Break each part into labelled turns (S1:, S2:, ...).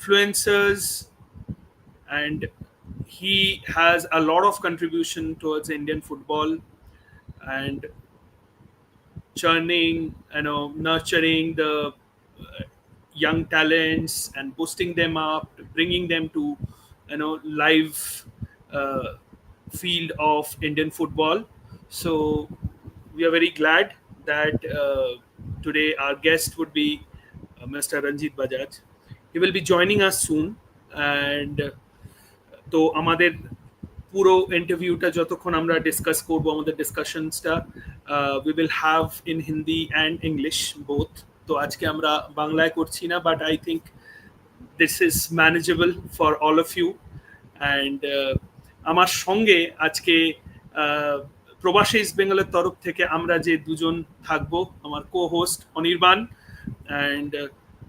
S1: influencers, and he has a lot of contribution towards Indian football and nurturing the young talents and boosting them up, bringing them to live field of Indian football. So we are very glad that today our guest would be Mr. Ranjit Bajaj. He will be joining us soon, and তো আমাদের পুরো ইন্টারভিউটা যতক্ষণ আমরা discuss করব, আমাদের ডিসকাশনসটা we will have in Hindi and English both. তো আজকে আমরা বাংলায় করছি না, but I think this is manageable for all of you. And আমার সঙ্গে আজকে প্রবাসী ইস্ট বেঙ্গলের তরফ থেকে আমরা যে দুজন থাকবো, আমার কো হোস্ট অনির্বাণ। অ্যান্ড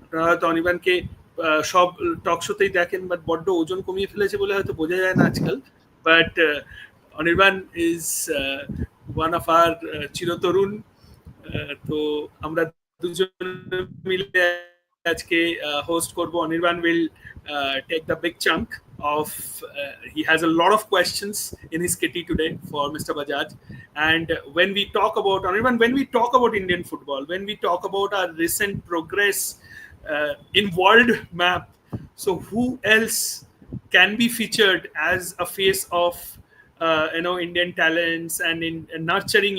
S1: আপনারা হয়তো অনির্বাণকে সব টক শোতেই দেখেন, বাট বড্ড ওজন কমিয়ে ফেলেছে বলে হয়তো বোঝা যায় না আজকাল। But Anirban is one of our চিরতরুণ। তো আমরা দুজন মিলে আজকে হোস্ট করব। Anirban will take the big chunk of he has a lot of questions in his kitty today for Mr. Bajaj. And when we talk about Indian football, when we talk about our recent progress in world map, so who else can be featured as a face of Indian talents and in nurturing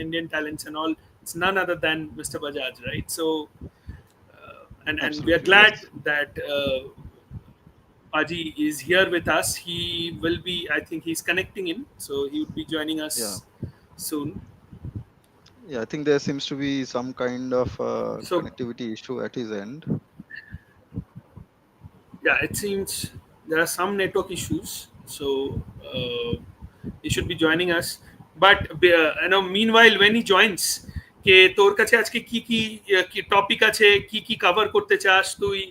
S1: Indian talents and all? It's none other than Mr. Bajaj, right? So and we are glad that Aji is here with us. He will be, I think he's connecting in, so he would be joining us soon.
S2: Yeah, I think there seems to be some kind of connectivity issue at his end.
S1: Yeah, it seems there are some network issues, so he should be joining us. But meanwhile, when he joins, ke tor kache ajke ki topic ache, ki cover korte chas tui,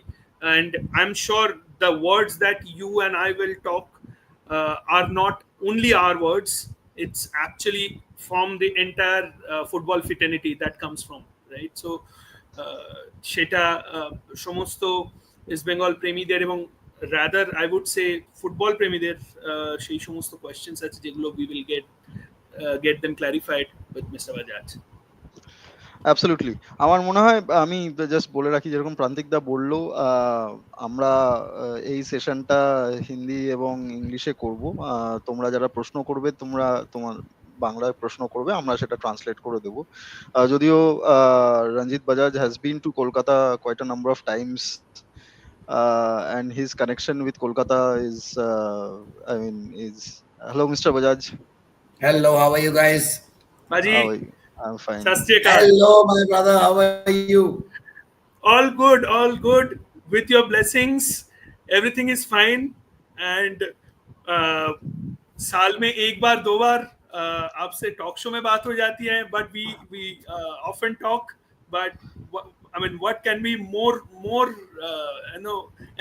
S1: and I'm sure the words that you and I will talk are not only our words. It's actually from the entire football fraternity that comes from, right? So sheta somosto East Bengal premider ebong rather I would say football premider shei somosto questions ache jegulo we will get them clarified with Mr. Bajaj.
S2: Absolutely. আমার মনে হয় আমি just বলে রাখি, যেরকম প্রান্তিকদা বললো, আমরা এই সেশনটা হিন্দি এবং ইংলিশে করব। তোমরা যারা প্রশ্ন করবে, তোমার বাংলায় প্রশ্ন করবে, আমরা সেটা ট্রান্সলেট করে দেবো। যদিও Ranjit Bajaj has been to Kolkata quite a number of times, and his connection with Kolkata is hello Mr. Bajaj.
S3: Hello, how are you guys?
S1: Baji,
S2: how are you? I'm fine.
S3: Hello, my brother. How are you?
S1: All good. With your blessings, everything is fine. And साल में एक बार दो बार आपसे talk show में बात हो जाती है, but we often talk. But I mean, what can be more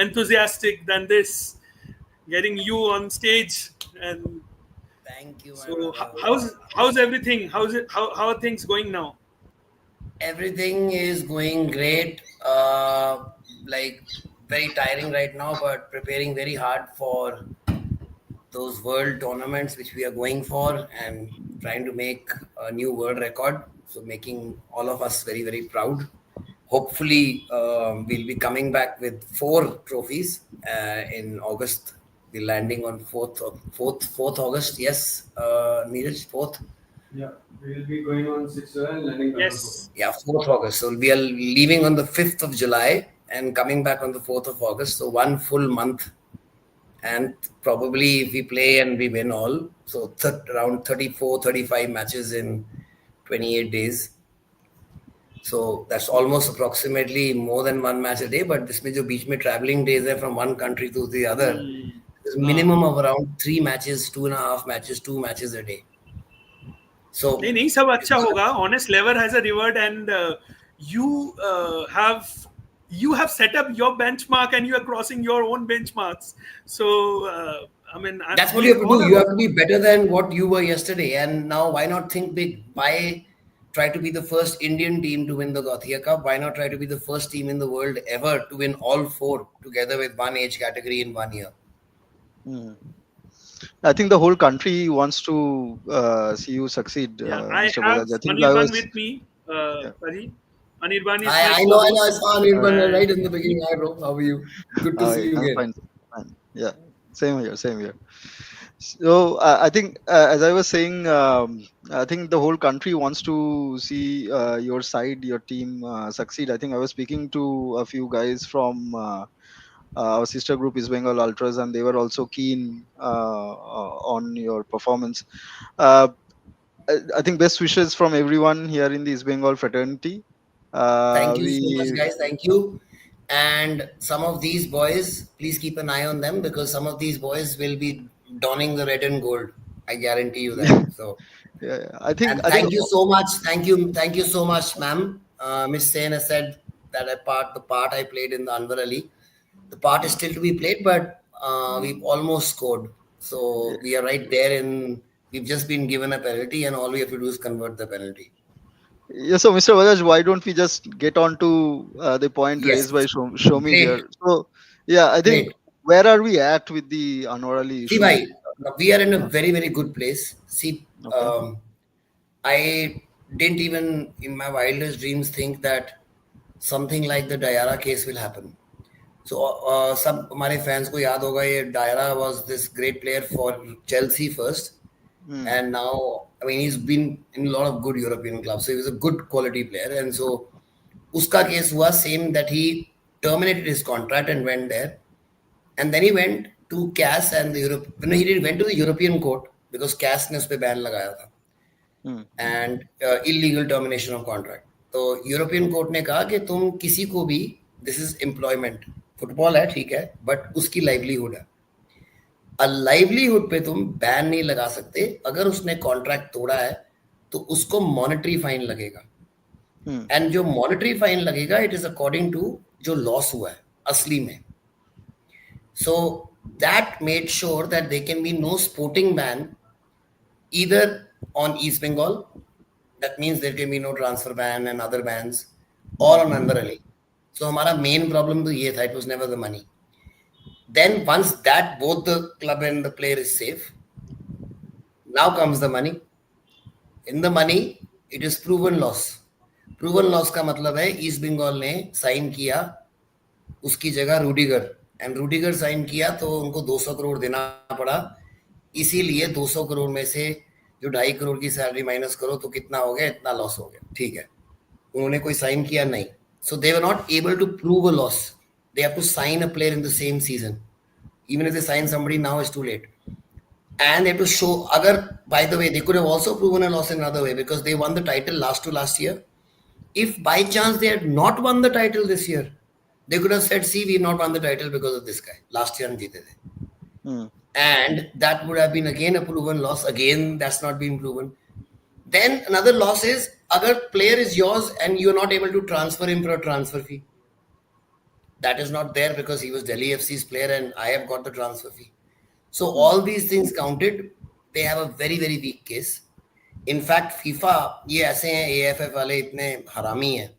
S1: enthusiastic than this? Getting you on stage and.
S3: Thank you.
S1: So how's everything? How are things going now?
S3: Everything is going great. Like very tiring right now, but preparing very hard for those world tournaments which we are going for and trying to make a new world record. So making all of us very, very proud. Hopefully, we'll be coming back with 4 trophies in August. We're landing on 4th August. Yes, Neeraj, 4th.
S4: Yeah, we will be going on 6th July and landing on 4th.
S3: Yeah, 4th August. So we are leaving on the 5th of July and coming back on the 4th of August. So 1 full month. And probably if we play and we win all, so around 34-35 matches in 28 days. So that's almost approximately more than 1 match a day. But this means jo beech mein traveling days hai from one country to the other. There's minimum of around 3 matches, 2.5 matches, 2 matches a day. So
S1: नहीं सब अच्छा होगा. Honest lever has a reward, and you have set up your benchmark and you are crossing your own benchmarks. So I mean,
S3: that's what you have to do. You have to be better than what you were yesterday. And now, why not think big? Why try to be the first Indian team to win the Gothia Cup? Why not try to be the first team in the world ever to win all 4 together with one age category in 1 year?
S2: I think the whole country wants to see you succeed,
S1: Yeah, I
S2: Mr.
S1: have
S2: Bajaj. I think I
S1: Anirban
S2: was.
S1: with me,
S2: Yeah.
S1: Pari. Anirban is my
S3: I know. I
S1: co-host.
S3: saw Anirban
S1: And
S3: right in the beginning. Hi, bro. How are you? Good to see you
S2: I'm
S3: again.
S2: fine. Fine. Yeah. Same here. Same here. So I think, as I was saying, I think the whole country wants to see your side, your team succeed. I think I was speaking to a few guys from our sister group East Bengal Ultras, and they were also keen on your performance. Uh, I think best wishes from everyone here in the East Bengal fraternity.
S3: Thank you so much,
S2: We
S3: guys. Thank you. And some of these boys, please keep an eye on them because some of these boys will be donning the red and gold. I guarantee you that. So,
S2: yeah,
S3: and thank you so much. Thank you so much, ma'am. Miss Sen has said that the part I played in the Anwar Ali, the part is still to be played, but we've almost scored. So we are right there we've just been given a penalty, and all we have to do is convert the penalty.
S2: Yeah, so Mr. Bajaj, why don't we just get on to the point
S3: Yes,
S2: raised by Shomi
S3: great,
S2: here? So, yeah, I think
S3: great.
S2: where are we at with the Anwar Ali
S3: See,
S2: issue?
S3: bhai, we are in a very, very good place. See,
S2: Okay.
S3: I didn't even in my wildest dreams think that something like the Diarra case will happen. So, सब हमारे fans को याद होगा ये Diarra was this great player for Chelsea first, and now I mean he's been in a lot of good European clubs. So he was a good quality player, and so उसका case was same that he terminated his contract and went there. And then he went to CAS and the Europe. No, he went to the European court because CAS ने उस पे ban लगाया था and illegal termination of contract. तो European court ने कहा कि तुम किसी को भी दिस इज एम्प्लॉयमेंट फुटबॉल है ठीक है बट उसकी लाइवलीहुड है लाइवलीहुड पे तुम बैन नहीं लगा सकते अगर उसने कॉन्ट्रैक्ट तोड़ा है तो उसको मॉनेटरी फाइन लगेगा एंड जो मॉनेटरी फाइन लगेगा इट इज अकॉर्डिंग टू जो लॉस हुआ है असली में so that made sure that there can be no sporting ban either on East Bengal, that means there can be no transfer ban and other bans, or on Anwar Ali. So our main problem to ye tha, it was never the money. Then once that both the club and the player is safe, now comes the money. In the money, it is proven loss. Proven loss का मतलब है East Bengal ने sign किया उसकी जगह Rudiger and Rudiger sign किया तो उनको 200 करोड़ देना पड़ा इसीलिए 200 करोड़ में से जो 2.5 करोड़ की सैलरी माइनस करो तो कितना हो गया इतना लॉस हो गया ठीक है उन्होंने कोई साइन किया नहीं so they were not able to prove a loss they have to sign a player in the same season even if they sign somebody now is too late and they have to show agar by the way they could have also proven a loss in another way because they won the title last year if by chance they had not won the title this year they could have said see we have not won the title because of this guy last year hum jeete the and that would have been again a proven loss again that's not been proven then another loss is agar player is yours and you are not able to transfer him for a transfer fee that is not there because he was Delhi FC's player and I have got the transfer fee so all these things counted they have a very very weak case in fact FIFA ये ऐसे हैं AIFF वाले इतने हरामी हैं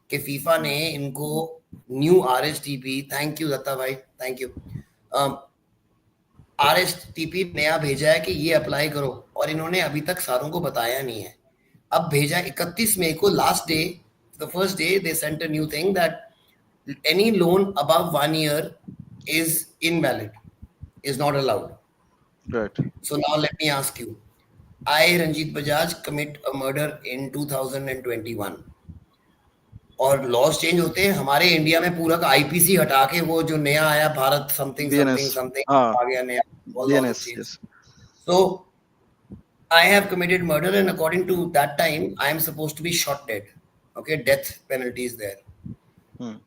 S3: कि FIFA ने इनको new RSTP thank you Datta भाई थैंक यू RSTP नया भेजा है कि ये अप्लाई करो और इन्होंने अभी तक सारों को बताया नहीं है अब भेजा 31 मई को last day the first day they sent a new thing that any loan above 1 year is invalid is not allowed.
S2: Right.
S3: So now let me ask you. I, Ranjit Bajaj, commit a murder in 2021. और laws change होते हैं हमारे India में पूरा का IPC हटा के वो जो नया आया भारत समथिंग समथिंग समथिंग आ गया नया
S2: DNS, yes.
S3: So I have committed murder and according to that time I am supposed to be shot dead. Okay, death penalty is there.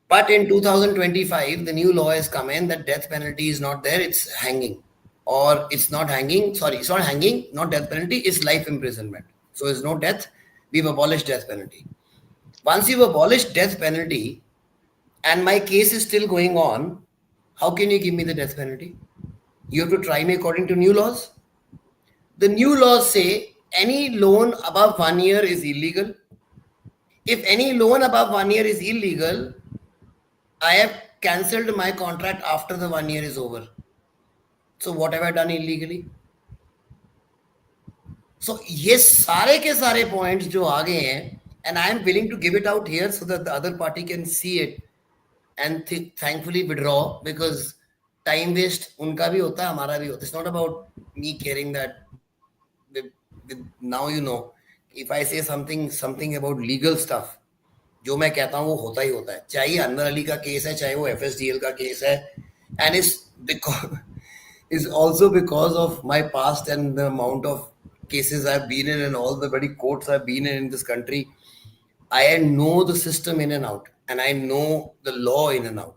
S3: But in 2025, the new law has come in that death penalty is not there, it's hanging. Or it's not hanging, sorry, it's not hanging, not death penalty, it's life imprisonment. So there's no death, we've abolished death penalty. Once you've abolished death penalty, and my case is still going on, how can you give me the death penalty? You have to try me according to new laws. The new laws say any loan above 1 year is illegal. If any loan above 1 year is illegal, I have cancelled my contract after the 1 year is over. So what have I done illegally? So ये सारे के सारे points जो आ गए हैं, and I am willing to give it out here so that the other party can see it and thankfully withdraw, because time waste उनका भी होता है, हमारा भी होता है. It's not about me caring that with now you know, if I say something about legal stuff, जो मैं कहता हूँ वो होता ही होता है, चाहे अनवर अली का केस है, चाहे वो FSDL का केस है, and it's also because of my past and the amount of cases I've been in and all the bloody courts I've been in this country. I know the system in and out, and I know the law in and out.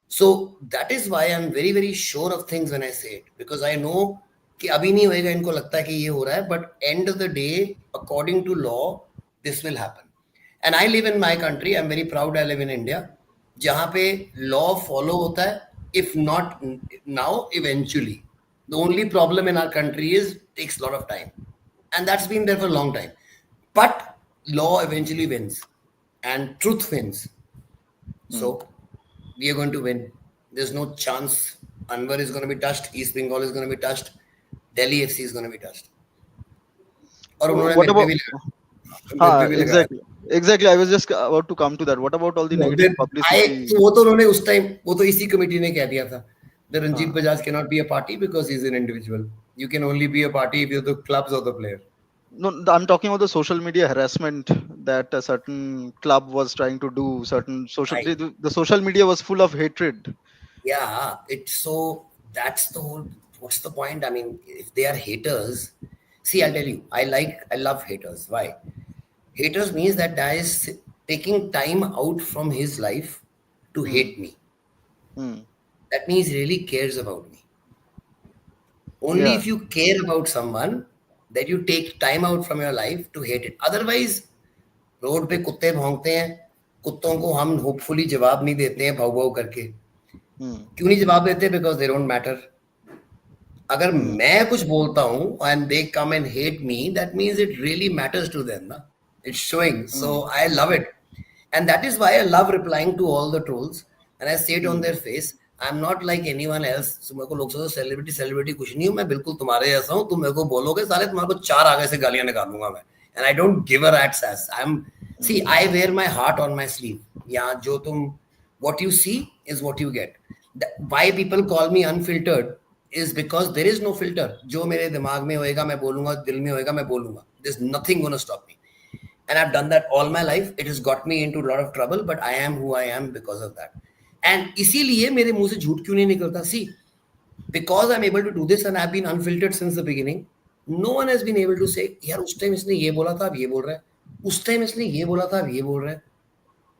S3: So that is why I'm very, very sure of things when I say it, because I know कि अभी नहीं होएगा, इनको लगता है कि ये हो रहा है, but end of the day, according to law, this will happen. And I live in my country. I'm very proud I live in India, जहाँ पे law follow होता है, if not now, eventually. The only problem in our country is takes a lot of time, and that's been there for a long time. But law eventually wins, and truth wins. So we are going to win. There's no chance Anwar is going to be touched, East Bengal is going to be touched, Delhi FC is going to be touched. और उन्होंने
S2: What about?
S3: मेरे पे भी लगाया.
S2: Exactly. I was just about to come to that. What about all the negative publicity?
S3: वो तो उन्होंने उस टाइम वो तो इसी कमेटी ने कह दिया था. The Ranjit Bajaj cannot be a party because he's an individual. You can only be a party if you're the clubs or the player.
S2: No, I'm talking about the social media harassment that a certain club was trying to do. The social media was full of hatred.
S3: Yeah, it's so that's the whole. What's the point? I mean, if they are haters, see, I'll tell you, I love haters. Why? Haters means that guy is taking time out from his life to hate me. That means he really cares about me. Only if you care about someone, that you take time out from your life to hate it. Otherwise, road पे कुत्ते भौंकते हैं, कुत्तों को हम hopefully जवाब नहीं देते हैं भाव भाव करके. क्यों नहीं जवाब देते? Because they don't matter. अगर मैं कुछ बोलता हूँ and they come and hate me, that means it really matters to them ना. It's showing. So I love it. And that is why I love replying to all the trolls. And I say it on their face. I'm not like anyone else. So मेरे को लोग सोचते celebrity कुछ नहीं हूँ. मैं बिल्कुल तुम्हारे जैसा हूँ. तुम मेरे को बोलोगे साले तुम्हारे को 4 आगे से गालियां निकालूंगा मैं. And I don't give a rat's ass. See, I wear my heart on my sleeve. यहाँ जो तुम what you see is what you get. Why people call me unfiltered is because there is no filter. जो मेरे दिमाग में होएगा मैं बोलूंगा, दिल में होएगा मैं बोलूंगा. There's nothing gonna stop me. And I've done that all my life. It has got me into a lot of trouble, but I am who I am because of that. And इसीलिए मेरे मुंह से झूठ क्यों नहीं निकलता? See, because I'm able to do this and I've been unfiltered since the beginning, no one has been able to say, यार उस टाइम इसने ये बोला था, अब ये बोल रहा है. उस टाइम इसने ये बोला था, अब ये बोल रहा है.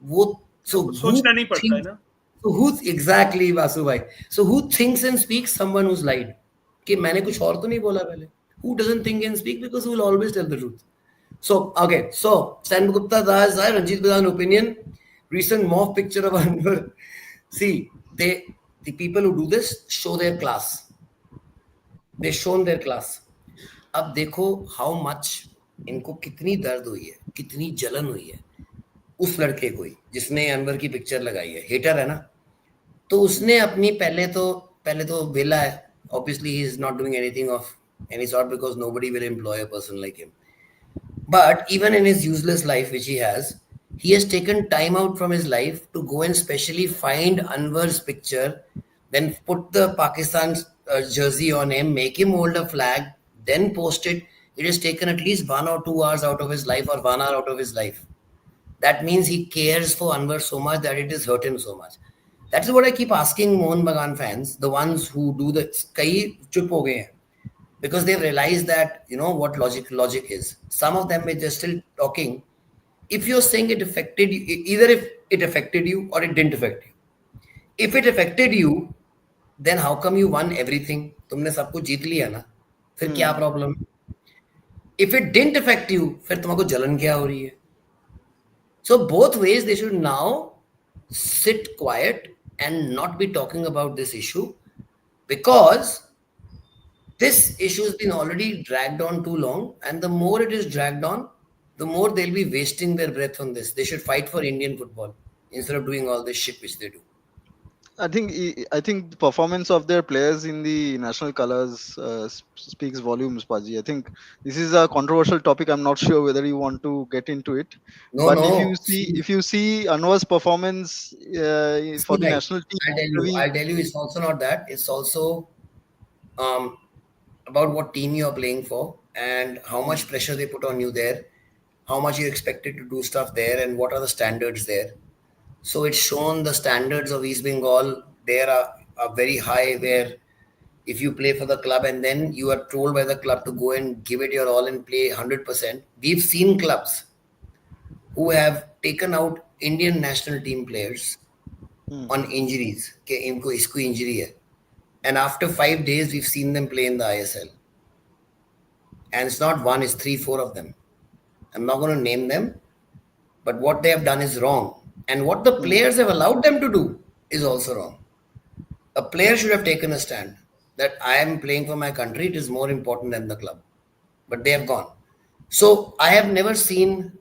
S3: वो
S1: सोचना नहीं पड़ता है ना.
S3: So who exactly, Vasu bhai? So who thinks and speaks? Someone who's lied. कि मैंने कुछ और तो नहीं बोला पहले. Who doesn't think and speak because who will always tell the truth. So, okay. So, Stan Gupta Das, Ranjit Bajaj opinion. Recent mock picture of Anwar. See, the people who do this show their class. They shown their class. अब देखो how much इनको कितनी दर्द हुई है, कितनी जलन हुई है उस लड़के को ही जिसने अनवर की पिक्चर लगाई है. हेटर है ना, तो उसने अपनी पहले तो वेला है. Obviously, he is not doing anything of any sort because nobody will employ a person like him. But even in his useless life, which he has taken time out from his life to go and specially find Anwar's picture, then put the Pakistan jersey on him, make him hold a flag, then post it. It has taken at least 1 or 2 hours out of his life or 1 hour out of his life. That means he cares for Anwar so much that it has hurt him so much. That's what I keep asking Mohan Bagan fans, the ones who do the kai chup ho gaye hain. Because they've realized that, you know, what logic is. Some of them are just still talking. If you're saying it affected you, either if it affected you or it didn't affect you. If it affected you, then how come you won everything? तुमने सब कुछ जीत लिया ना, फिर क्या problem? If it didn't affect you, फिर तुमको जलन क्या हो रही है? So both ways they should now sit quiet and not be talking about this issue, because this issue has been already dragged on too long, and the more it is dragged on, the more they'll be wasting their breath on this. They should fight for Indian football instead of doing all this shit which they do.
S2: I think the performance of their players in the national colors speaks volumes, Paji. I think this is a controversial topic. I'm not sure whether you want to get into it, but
S3: No.
S2: if you see Anwar's performance
S3: See,
S2: for the
S3: bhai,
S2: national team,
S3: I'll tell you, it's also not that. It's also about what team you are playing for and how much pressure they put on you there, how much you're expected to do stuff there, and what are the standards there. So it's shown the standards of East Bengal there are very high, where if you play for the club and then you are told by the club to go and give it your all and play 100%. We've seen clubs who have taken out Indian national team players on injuries. कि इनको इसको injury है. And after 5 days, we've seen them play in the ISL. And it's not one, it's 3, 4 of them. I'm not going to name them, but what they have done is wrong. And what the players have allowed them to do is also wrong. A player should have taken a stand that I am playing for my country, it is more important than the club. But they have gone. So I have never seen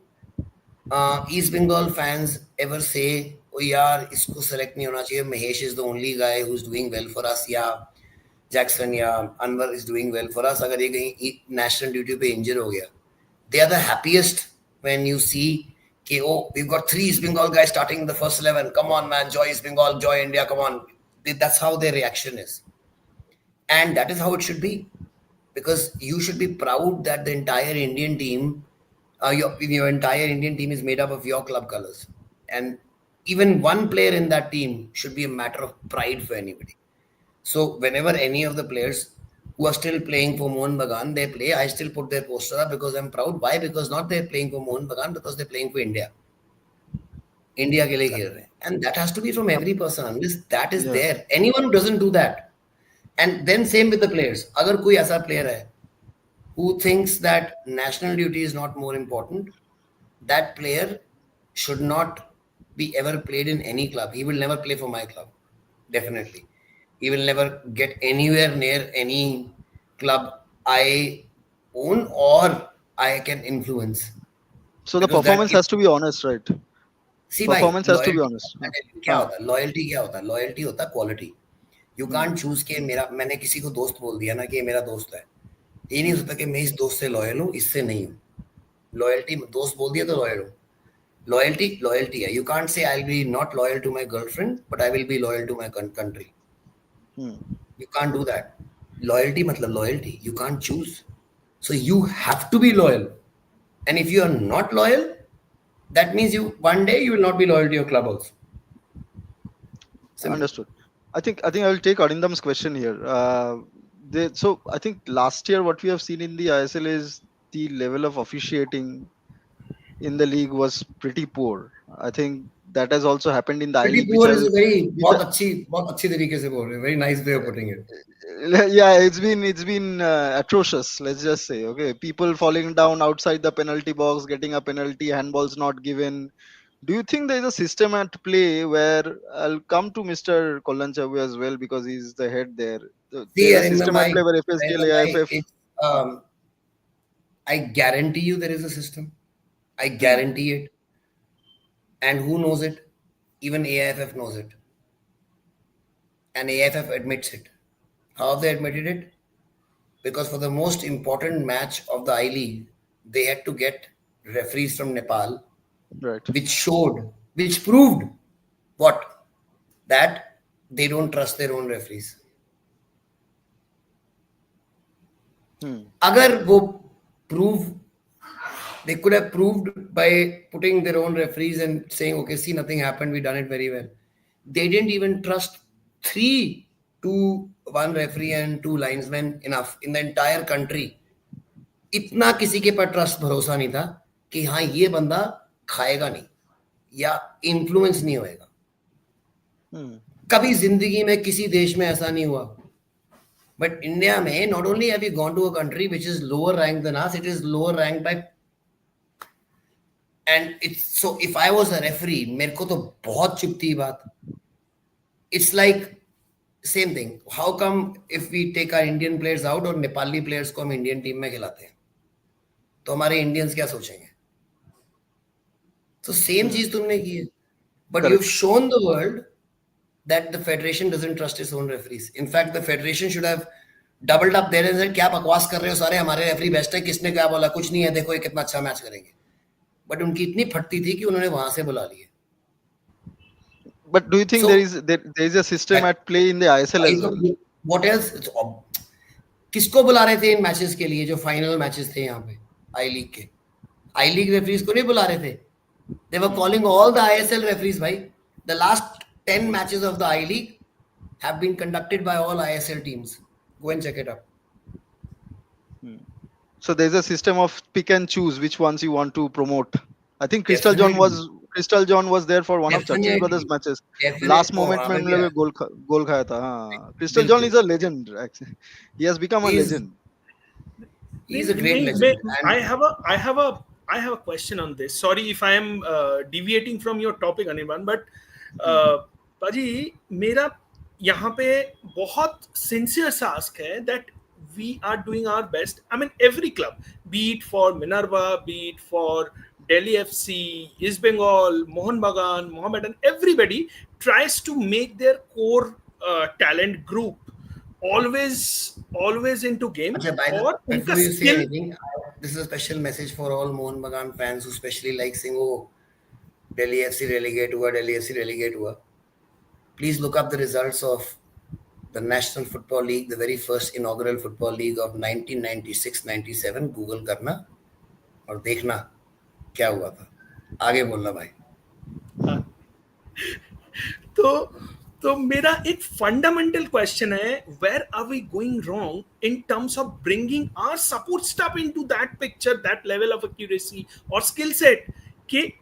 S3: East Bengal fans ever say, oh yaar, isko select nahi hona chahiye. Mahesh is the only guy who's doing well for us. Yeah, Jackson, yeah, Anwar is doing well for us. Agar ye kahin national duty pe injure ho gaya. They are the happiest when you see, okay, oh, we've got 3 East Bengal guys starting in the first 11. Come on, man, joy East Bengal, joy India, come on. That's how their reaction is. And that is how it should be. Because you should be proud that the entire Indian team, your entire Indian team is made up of your club colors. And even one player in that team should be a matter of pride for anybody. So whenever any of the players who are still playing for Mohan Bagan, they play, I still put their poster up because I'm proud. Why? Because not they're playing for Mohan Bagan, because they're playing for India. India ke liye khel rahe. And that has to be from every person. Unless that is there. Anyone who doesn't do that. And then same with the players. Agar koi aisa player hai who thinks that national duty is not more important, that player should not be ever played in any club. He will never play for my club. Definitely. He will never get anywhere near any club I own or I can influence.
S2: So the performance has to be honest, right?
S3: See,
S2: performance has to be
S3: loyalty,
S2: honest.
S3: क्या होता है? Loyalty क्या होता है? Loyalty होता है quality. You can't choose कि मैंने किसी को दोस्त बोल दिया ना कि ये मेरा दोस्त है. ये नहीं होता कि मैं इस दोस्त से लॉयल हूँ, इससे नहीं हूँ. Loyalty, दोस्त बोल दिया तो लॉयल हूँ. Loyalty है. You can't say I'll be not loyal to my girlfriend, but I will be loyal to my country. You can't do that. Loyalty मतलब loyalty. You can't choose. So you have to be loyal. And if you are not loyal, that means one day you will not be loyal to your club also.
S2: Simple. Understood. I think I will take Arindam's question here. So I think last year what we have seen in the ISL is the level of officiating in the league was pretty poor. I think that has also happened in the
S3: pretty
S2: I-League.
S3: Poor is a very बहुत अच्छी तरीके से बोल रहे हैं. Very nice way of putting it.
S2: Yeah, it's been atrocious. Let's just say, okay, people falling down outside the penalty box, getting a penalty, handballs not given. Do you think there is a system at play where I'll come to Mr. Kollanchavu as well because he's the head there? There's a system at play where FSDL, AIFF.
S3: I guarantee you there is a system. I guarantee it. And who knows it? Even AIFF knows it. And AIFF admits it. How have they admitted it? Because for the most important match of the I-League, they had to get referees from Nepal,
S2: right?
S3: Which proved what? That they don't trust their own referees. Agar wo prove, they could have proved by putting their own referees and saying, okay, see, nothing happened, we done it very well. They didn't even trust 3 to 1 referee and 2 linesmen enough in the entire country. इतना किसी के पर trust भरोसा नहीं था कि हाँ ये बंदा खाएगा नहीं या इन्फ्लुएंस नहीं होएगा. कभी जिंदगी में किसी देश में ऐसा नहीं हुआ. But India में not only have we gone to a country which is lower ranked than us, it is lower ranked by. And it's so if I was a referee, मेरे को तो बहुत चुभती बात. It's like same thing. How come if we take our Indian players out और Nepali players को हम Indian team में खिलाते हैं, तो हमारे Indians क्या सोचेंगे? तो सेम चीज तुमने की है, but you've shown the world that the federation doesn't trust its own referees. In fact, the federation should have doubled up there and said, क्या बकवास कर रहे हो सारे, हमारे रेफरी बेस्ट है, किसने क्या बोला, कुछ नहीं है, देखो ये कितना अच्छा मैच करेंगे. बट उनकी इतनी फटती थी कि उन्होंने वहां से बुला लिए.
S2: But do you think
S3: So-
S2: there is a system at play in the ISL as well?
S3: What else? किसको बुला रहे थे इन मैचेस के लिए जो फाइनल मैचेस थे यहाँ पे आई लीग के? आई लीग रेफरीज को नहीं बुला रहे थे. They were calling all the ISL referees, भाई. The last 10 matches of the I League have been conducted by all ISL teams. Go and check it up.
S2: So there's a system of pick and choose which ones you want to promote. I think Crystal John was there for one of Churchill Brothers matches. Last moment में हम लोग गोल खाया था. हाँ. Crystal John is a legend. Actually, he has become a legend.
S3: He's a great legend.
S1: I have a question on this. Sorry if I am deviating from your topic, Anirban, but Paji, मेरा यहाँ पे बहुत sincere सा ask है that we are doing our best. I mean, every club, be it for Minerva, be it for Delhi FC, East Bengal, Mohun Bagan, Mohammedan, everybody tries to make their core talent group always into game.
S3: Or before you say anything, this is a special message for all Mohun Bagan fans who especially like saying, oh, Delhi FC relegate hua. Please look up the results of the National Football League, the very first inaugural football league of 1996-97. Google करना और देखना क्या हुआ था. आगे बोलना भाई.
S1: तो मेरा एक fundamental question है, where are we going wrong in terms of bringing our support staff into that picture, that level of accuracy or skill set कि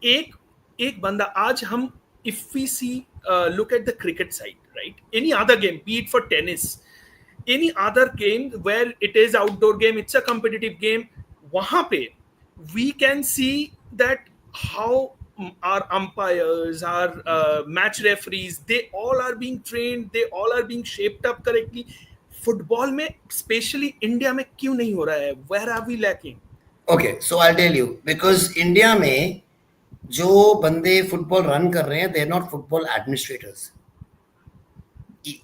S1: एक बंदा आज हम, if we see look at the cricket side, right, any other game, be it for tennis, any other game where it is outdoor game, it's a competitive game, वहाँ पे we can see that how our umpires, our match referees, they all are being trained, they all are being shaped up correctly. Football में, especially India में क्यों नहीं हो रहा है? Where are we lacking?
S3: Okay, so I'll tell you, because India में जो बंदे फुटबॉल रन कर रहे हैं, they are not football administrators.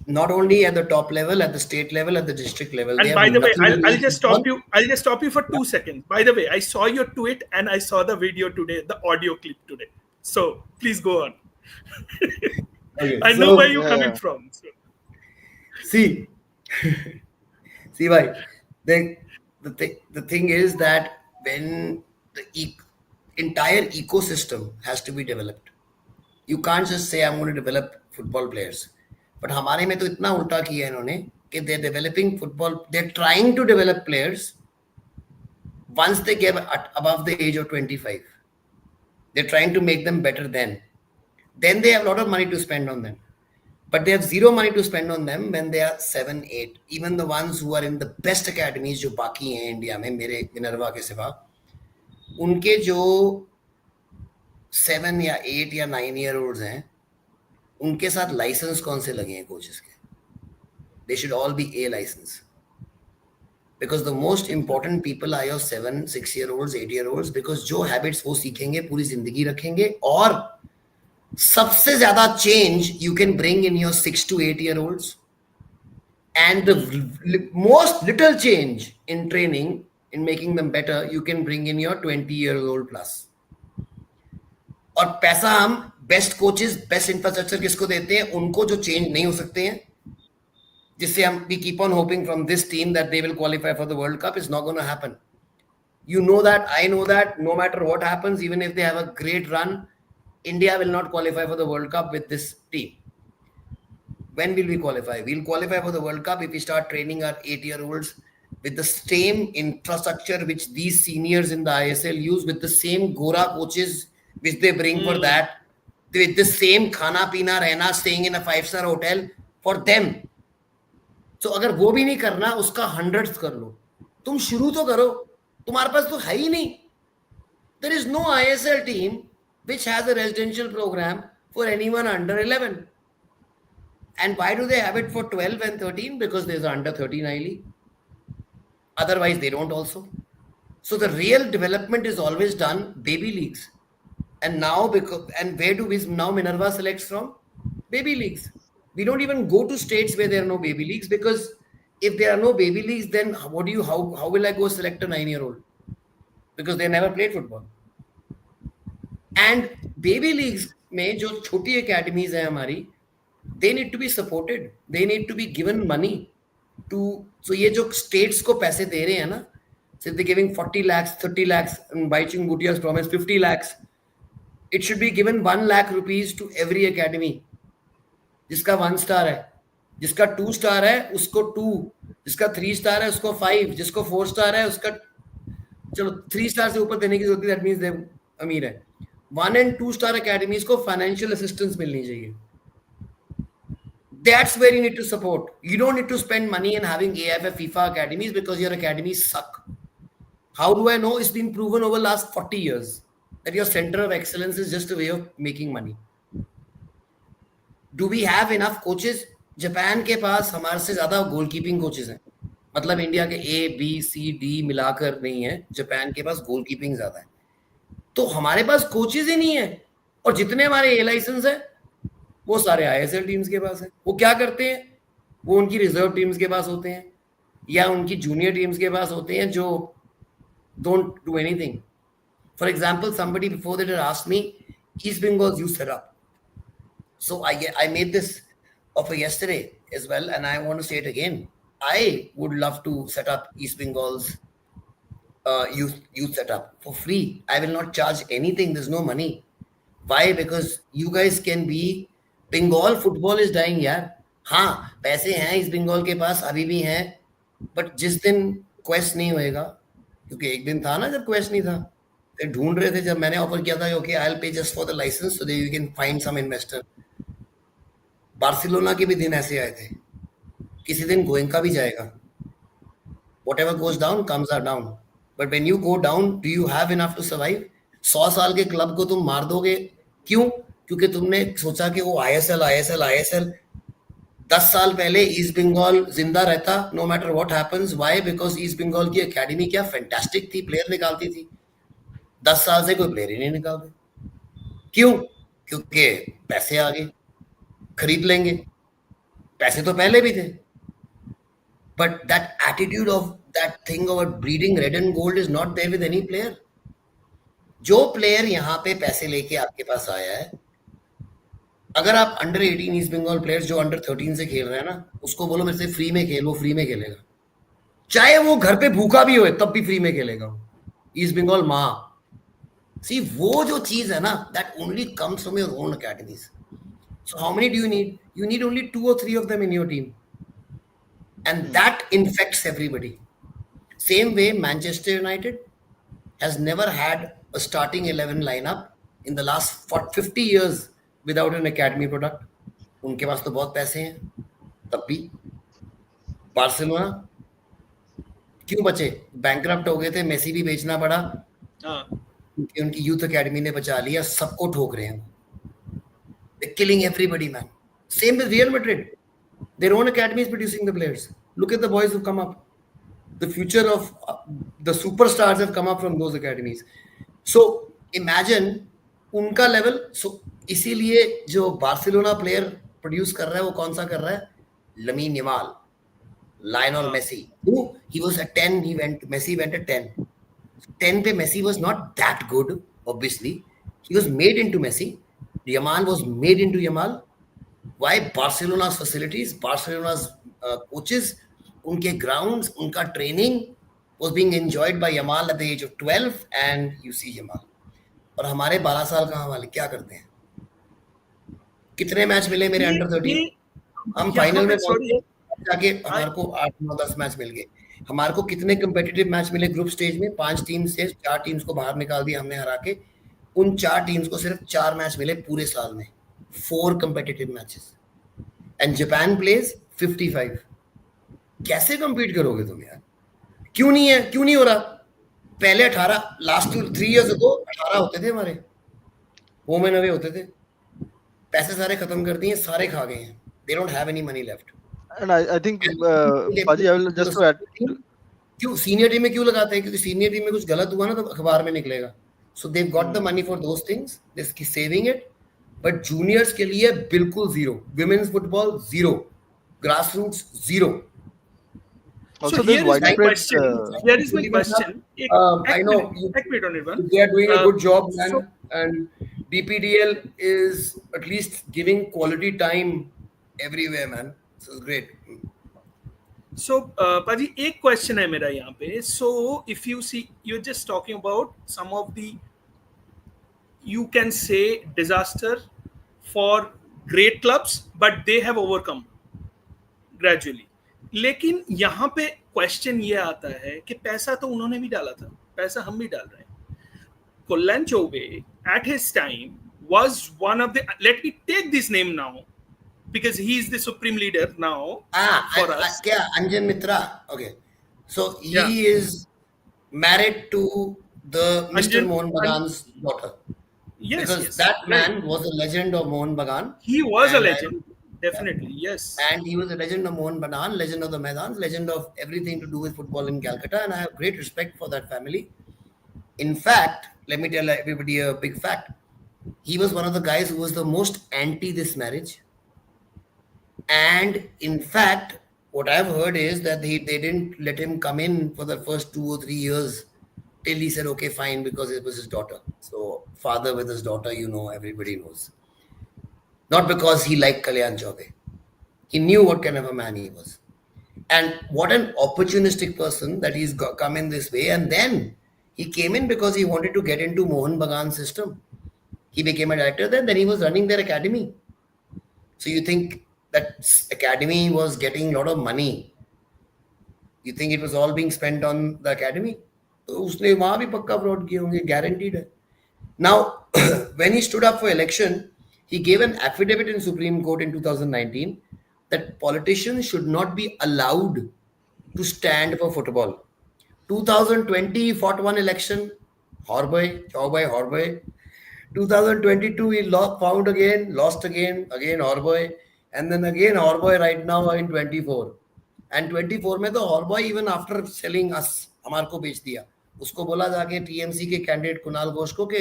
S3: Not only at the top level, at the state level, at the district level.
S1: And by the way, I'll just stop you. I'll just stop you for 2 seconds. By the way, I saw your tweet and I saw the video today, the audio clip today. So please go on.
S3: Okay,
S1: I know where you're coming from. So.
S3: See, bhai, the thing is that when the entire ecosystem has to be developed, you can't just say I'm going to develop football players. But हमारे में तो इतना उल्टा किया है इन्होंने कि they're developing football, they're trying to develop players once they get above the age of 25. They're trying to make them better then. Then they have a lot of money to spend on them. But they have zero money to spend on them when they are 7, 8. Even the ones who are in the best academies जो बाकी हैं India में, मेरे Minerva के सिवा, उनके जो 7 या 8 या 9 year olds हैं, उनके साथ लाइसेंस कौन से लगे हैं कोचेस के? They should all be A license. Because the most important people are your 7, 6 year olds, 8 year olds, because जो habits वो सीखेंगे पूरी जिंदगी रखेंगे. और सबसे ज्यादा change you can bring in your 6 to 8 year olds, and the most little change in training, in making them better, you can bring in your 20 year old plus. और पैसा हम बेस्ट कोचेस, बेस्ट इंफ्रास्ट्रक्चर किसको देते हैं? उनको जो change नहीं हो सकते हैं, जिससे हम we keep on hoping from this team that they will qualify for the World Cup. It's not going to happen. You know that, I know that, no matter what happens, even if they have a great run, India will not qualify for the World Cup with this team. When will we qualify? We'll qualify for the World Cup if we start training our 8 year olds with the same infrastructure which these seniors in the ISL use, with the same Gora coaches which they bring for that, with the same khana pina rehna, staying in a 5-star hotel for them. So अगर वो भी नहीं करना, उसका 100th कर लो. तुम शुरू तो करो, तुम्हारे पास तो है ही नहीं. There is no ISL team which has a residential program for anyone under 11. And why do they have it for 12 and 13? Because there's an under 13 I League. Otherwise, they don't also. So the real development is always done baby leagues. And now where do we now Minerva selects from? Baby leagues. We don't even go to states where there are no baby leagues, because if there are no baby leagues, then how will I go select a 9-year-old? Because they never played football. And baby leagues में जो छोटी academies हैं हमारी, they need to be supported. They need to be given money to. So ये जो states को पैसे दे रहे हैं ना, so they're giving 40 lakhs, 30 lakhs, and Baichung Bhutia's promised 50 lakhs. It should be given 1 lakh rupees to every academy. जिसका 1 star है, जिसका 2 star है उसको 2, जिसका 3 star है उसको 5, जिसको 4 star है उसका, चलो 3 star से ऊपर देने की जरूरत है, that means they अमीर है. 1 and 2 star academies को financial assistance मिलनी चाहिए. That's where you need to support. You don't need to spend money in having AIFF FIFA academies because your academies suck. How do I know? It's been proven over the last 40 years that your center of excellence is just a way of making money. Do we have enough coaches? Japan के पास हमारे से ज्यादा goalkeeping coaches हैं. मतलब India के A, B, C, D मिलाकर नहीं है. जापान के पास गोलकीपिंग ज्यादा है. तो हमारे पास कोचेस ही नहीं है. और जितने हमारे A लाइसेंस है वो सारे ISL टीम्स के पास है. वो क्या करते हैं? वो उनकी रिजर्व टीम्स के पास होते हैं या उनकी जूनियर टीम्स के पास होते हैं जो don't do anything. For example, somebody before that had asked me, East Bengal's youth setup. So I made this offer yesterday as well, and I want to say it again. I would love to set up East Bengal's youth setup for free. I will not charge anything. There's no money. Why? Because you guys can be. Bengal football is dying, यार. हाँ, पैसे हैं इस बंगाल के पास अभी भी हैं, but जिस दिन क्वेस्ट नहीं होएगा, क्योंकि एक दिन था ना जब क्वेस्ट नहीं था, तो ढूंढ रहे थे. जब मैंने ऑफर किया था okay I will pay just for the licence so that you can find some investor. Barcelona के भी दिन ऐसे आए थे. किसी दिन गोयंका भी जाएगा. Whatever goes down comes are down. But when you go down, do you have enough to survive? 100 साल के क्लब को तुम मार दोगे. क्यों? क्योंकि तुमने सोचा कि वो ISL 10 साल पहले ईस्ट बंगाल जिंदा रहता no matter what happens. Why? Because East Bengal की एकेडमी क्या फैंटास्टिक थी, प्लेयर निकालती थी. 10 साल से कोई प्लेयर ही नहीं निकालते. क्यों? क्योंकि पैसे आ गए, खरीद लेंगे. पैसे तो पहले भी थे, but that attitude of that thing of breeding red and gold is not there with any player. जो प्लेयर यहाँ पे पैसे लेके आपके पास आया है, अगर आप अंडर 18 ईस्ट बंगाल प्लेयर्स जो अंडर 13 से खेल रहे हैं ना, उसको बोलो मेरे से फ्री में खेल, वो फ्री में खेलेगा. चाहे वो घर पे भूखा भी हो तब भी फ्री में खेलेगा. ईस्ट बंगाल माँ. सी वो जो चीज है ना, that only comes from your own academies. So how many do you need? You need only 2 or 3 of them in your team, and that infects everybody. Same way Manchester United has never had a starting 11 lineup in the last 50 years without an academy product. उनके पास तो बहुत पैसे हैं तब भी. Barcelona क्यों बचे? Bankrupt हो गए थे, मेसी भी बेचना पड़ा, क्योंकि उनकी यूथ एकेडमी ने बचा लिया. सबको ठोक रहे हैं. They're killing everybody, man. Same with Real Madrid. Their own academy is producing the players. Look at the boys who've come up. The future of the superstars have come up from those academies. So imagine उनका level. सो इसीलिए जो Barcelona player produce कर रहा है वो कौन सा कर रहा है? Lamine Yamal, Lionel Messi. He was at 10. Messi went at 10. 10 पे Messi was not that good. Obviously, he was made into Messi. Yamal was made into Yamal. Why? Barcelona's facilities, Barcelona's coaches, उनके grounds, उनका training was being enjoyed by Yamal at the age of 12, and you see Yamal. और हमारे 12 साल कहाँ वाले क्या करते हैं? कितने मैच मिले मेरे अंडर 13? हम फाइनल में जाके हमारे को 8, 9, 10 मैच मिल गए. हमारे को कितने कंपेटिटिव मैच मिले ग्रुप स्टेज में? 5 टीम से 4 टीम्स को बाहर निकाल दिया हमने हरा के. उन 4 टीम्स को सिर्फ 4 मैच मिले पूरे साल में. 4 competitive matches. And Japan plays 55. कैसे कंपीट करोगे तुम यार? क्यों नहीं है? क्यों नहीं हो रहा? पहले 18, लास्ट 3 years ago 18 होते थे हमारे, होम एंड अवे होते थे. पैसे सारे खत्म कर दिए, सारे खा गए हैं. They don't have any money left.
S2: And I think Baji, I will just to add.
S3: क्यों सीनियर टीम में क्यों लगाते हैं? क्योंकि सीनियर टीम में कुछ गलत हुआ ना तो अखबार में निकलेगा. So they've got the money for those things. They're saving it. But juniors के लिए बिल्कुल zero. Women's football zero. Grassroots zero.
S2: Also,
S1: So
S2: there's
S1: here is my
S2: widespread.
S1: question. Here is my question.
S3: I know
S1: Wait on it, one.
S3: they are doing a good job, man.
S1: So,
S3: And DPDL is at least giving quality time everywhere, man. So it's great.
S1: so Paji, एक question है मेरा यहाँ पे. So if you see, you're just talking about some of the, you can say, disaster for great clubs, but they have overcome gradually. लेकिन यहाँ पे question ये आता है कि पैसा तो उन्होंने भी डाला था, पैसा हम भी डाल रहे हैं. Kullan Chobe at his time was one of the, let me take this name now because he is the supreme leader now for us.
S3: Kya? Anjan Mitra. Okay. So he
S1: Yeah.
S3: is married to the Mr.
S1: Anjan-
S3: Mohan Bagan's daughter.
S1: Yes,
S3: Because
S1: yes,
S3: that
S1: right.
S3: man was a legend of Mohan Bagan.
S1: He was a
S3: And
S1: legend, definitely, yes.
S3: And he was a legend of Mohan Bagan, legend of the Maidans, legend of everything to do with football in Calcutta. And I have great respect for that family. In fact, let me tell everybody a big fact. He was one of the guys who was the most anti this marriage. And in fact, what I've heard is that they didn't let him come in for the first 2 or 3 years till he said, okay, fine, because it was his daughter. So father with his daughter, everybody knows. Not because he liked Kalyan Chaube. He knew what kind of a man he was. And what an opportunistic person that he's come in this way. And then he came in because he wanted to get into Mohan Bagan's system. He became a director there, then he was running their academy. So you think that academy was getting a lot of money. You think it was all being spent on the academy? तो उसने वहाँ भी पक्का fraud किए होंगे, guaranteed है. Now, when he stood up for election, he gave an affidavit in Supreme Court in 2019 that politicians should not be allowed to stand for football. 2020, he fought one election, Horboy. 2022, he found again, lost again Horboy, and then again Horboy right now in 24. And 24 में तो Horboy even after selling us, हमारे को बेच दिया. उसको बोला जाके TMC के कैंडिडेट कुणाल घोष को कि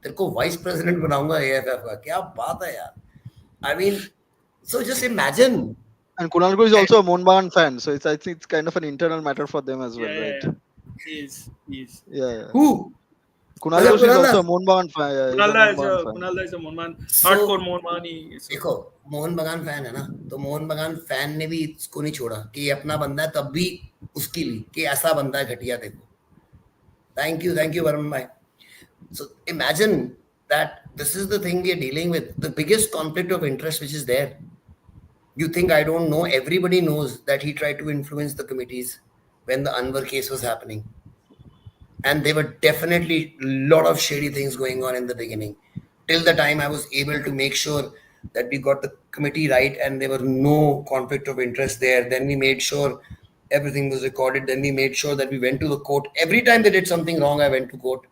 S3: तेरे को वाइस प्रेसिडेंट बनाऊंगा AIFF का. क्या बात है यार. I mean, so just imagine.
S2: And Kunal Ghosh is also a Mohan Bagan fan, so I think it's kind of an internal matter for them as well, right?
S1: He is.
S2: Yeah.
S3: Who?
S2: Kunal Ghosh is also a Mohan Bagan fan. Yeah,
S1: Kunal is a Mohan Bagan, hardcore Mohan Bagan.
S3: देखो मोहन बगान fan है ना, तो मोहन बगान fan ने भी इसको नहीं छोड़ा कि ये अपना बंदा है, तब भी उसकी ली कि ऐसा बंदा है घटिया. देखो, thank you Varun bhai. So imagine that this is the thing we are dealing with, the biggest conflict of interest which is there. You think I don't know? Everybody knows that he tried to influence the committees when the Anwar case was happening. And there were definitely a lot of shady things going on in the beginning. Till the time I was able to make sure that we got the committee right and there were no conflict of interest there. Then we made sure everything was recorded. Then we made sure that we went to the court. Every time they did something wrong, I went to court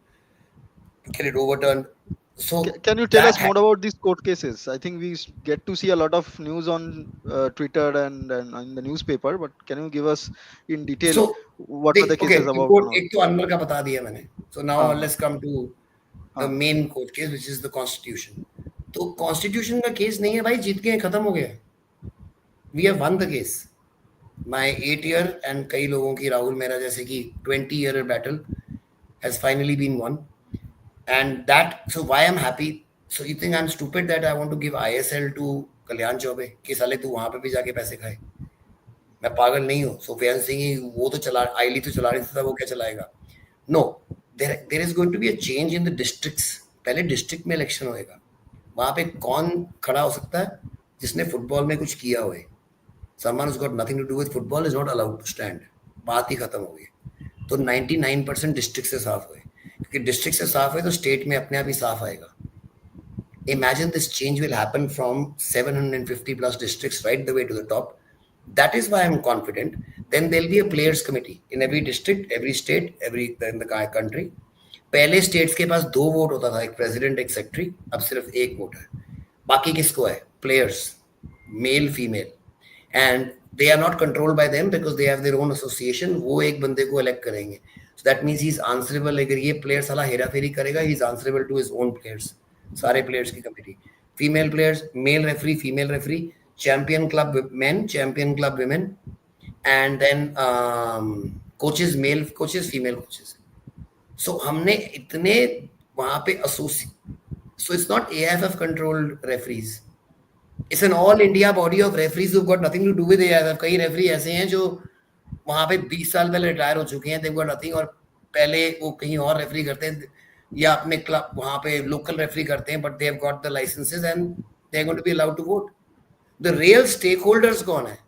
S3: to get it overturned. So
S2: can you tell us more about these court cases? I think we get to see a lot of news on Twitter and in the newspaper, but can you give us in detail what are the cases about?
S3: एक तो अनवर का बता दिया मैंने. So now let's come to the main court case, which is the Constitution. तो Constitution का case नहीं है भाई, जीत गए, खत्म हो गया. We have won the case. My 8-year and कई लोगों की राहुल मेरा जैसे कि 20-year battle has finally been won. And that, so why I'm happy? So you think I'm stupid that I want to give ISL to Kalyan Chaube कि साले तू वहाँ पे भी जाके पैसे खाए? मैं पागल नहीं हूँ. सुफियान सिंह वो तो चला, आईली तो चला रही था, वो क्या चलाएगा? No, there is going to be a change in the districts. पहले district में election होएगा. वहाँ पे कौन खड़ा हो सकता है जिसने फुटबॉल में कुछ किया हुए? Someone who's got nothing to do with football is not allowed to stand. बात ही खत्म हो गई. तो 99% district से साफ हुए. क्योंकि डिस्ट्रिक्ट से साफ है तो स्टेट में अपने आप ही साफ आएगा. Imagine this change will happen from 750 plus districts right the way to the top. That is why I'm confident. Then there'll be a players committee in every district, every state, in the country. पहले states के पास 2 vote होता था, एक president, एक secretary. अब सिर्फ 1 vote है. बाकी किसको है? Players, male, female, and they are not controlled by them because they have their own association. वो एक बंदे को elect करेंगे. So that means he's answerable. अगर ये player साला हेरा फेरी करेगा, he's answerable to his own players. सारे players की committee. Female players, male referee, female referee, champion club men, champion club women, and then coaches, male coaches, female coaches. So हमने इतने वहाँ पे associate. So it's not AIFF controlled referees. It's an all India body of referees who've got nothing to do with AIFF. कई referee ऐसे हैं जो वहाँ पे 20 साल पहले रिटायर हो चुके हैं, they've got nothing, और पहले वो कहीं और रेफरी करते हैं या अपने क्लब वहाँ पे लोकल रेफरी करते हैं, but they have got the licenses and they're going to be allowed to vote. The real stakeholders कौन है?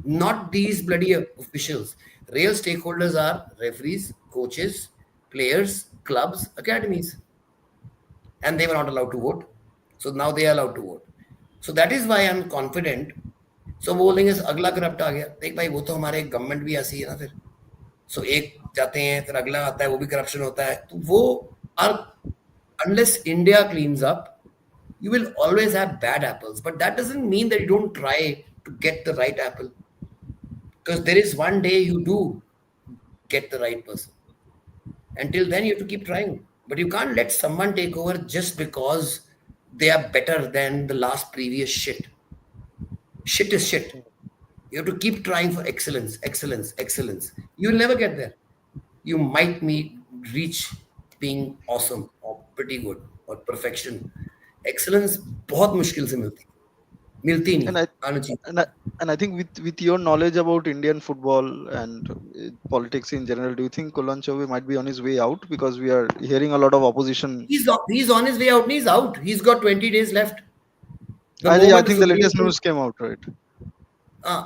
S3: Not these bloody officials. Real stakeholders are referees, coaches, players, clubs, academies, and they were not allowed to vote. So now they are allowed to vote. So that is why I'm confident. So वो बोलेंगे अगला corrupt आ गया, देख भाई वो तो हमारे government भी ऐसी है ना फिर. सो एक जाते हैं फिर अगला आता है, वो भी करप्शन होता है. तो वो unless India cleans up, you will always have bad apples, but that doesn't mean that you don't try to get the right apple, because there is one day you do get the right person. Until then you have to keep trying, but you can't let someone take over just because they are better than the last previous shit. Shit is shit. You have to keep trying for excellence, excellence, excellence. You will never get there. You might reach being awesome or pretty good or perfection. Excellence बहुत मुश्किल से मिलती नहीं.
S2: And I think with your knowledge about Indian football and politics in general, do you think Kulwant Chowbey might be on his way out? Because we are hearing a lot of opposition.
S3: He's on his way out. He's out. He's got 20 days left.
S2: I think the latest news came out, right?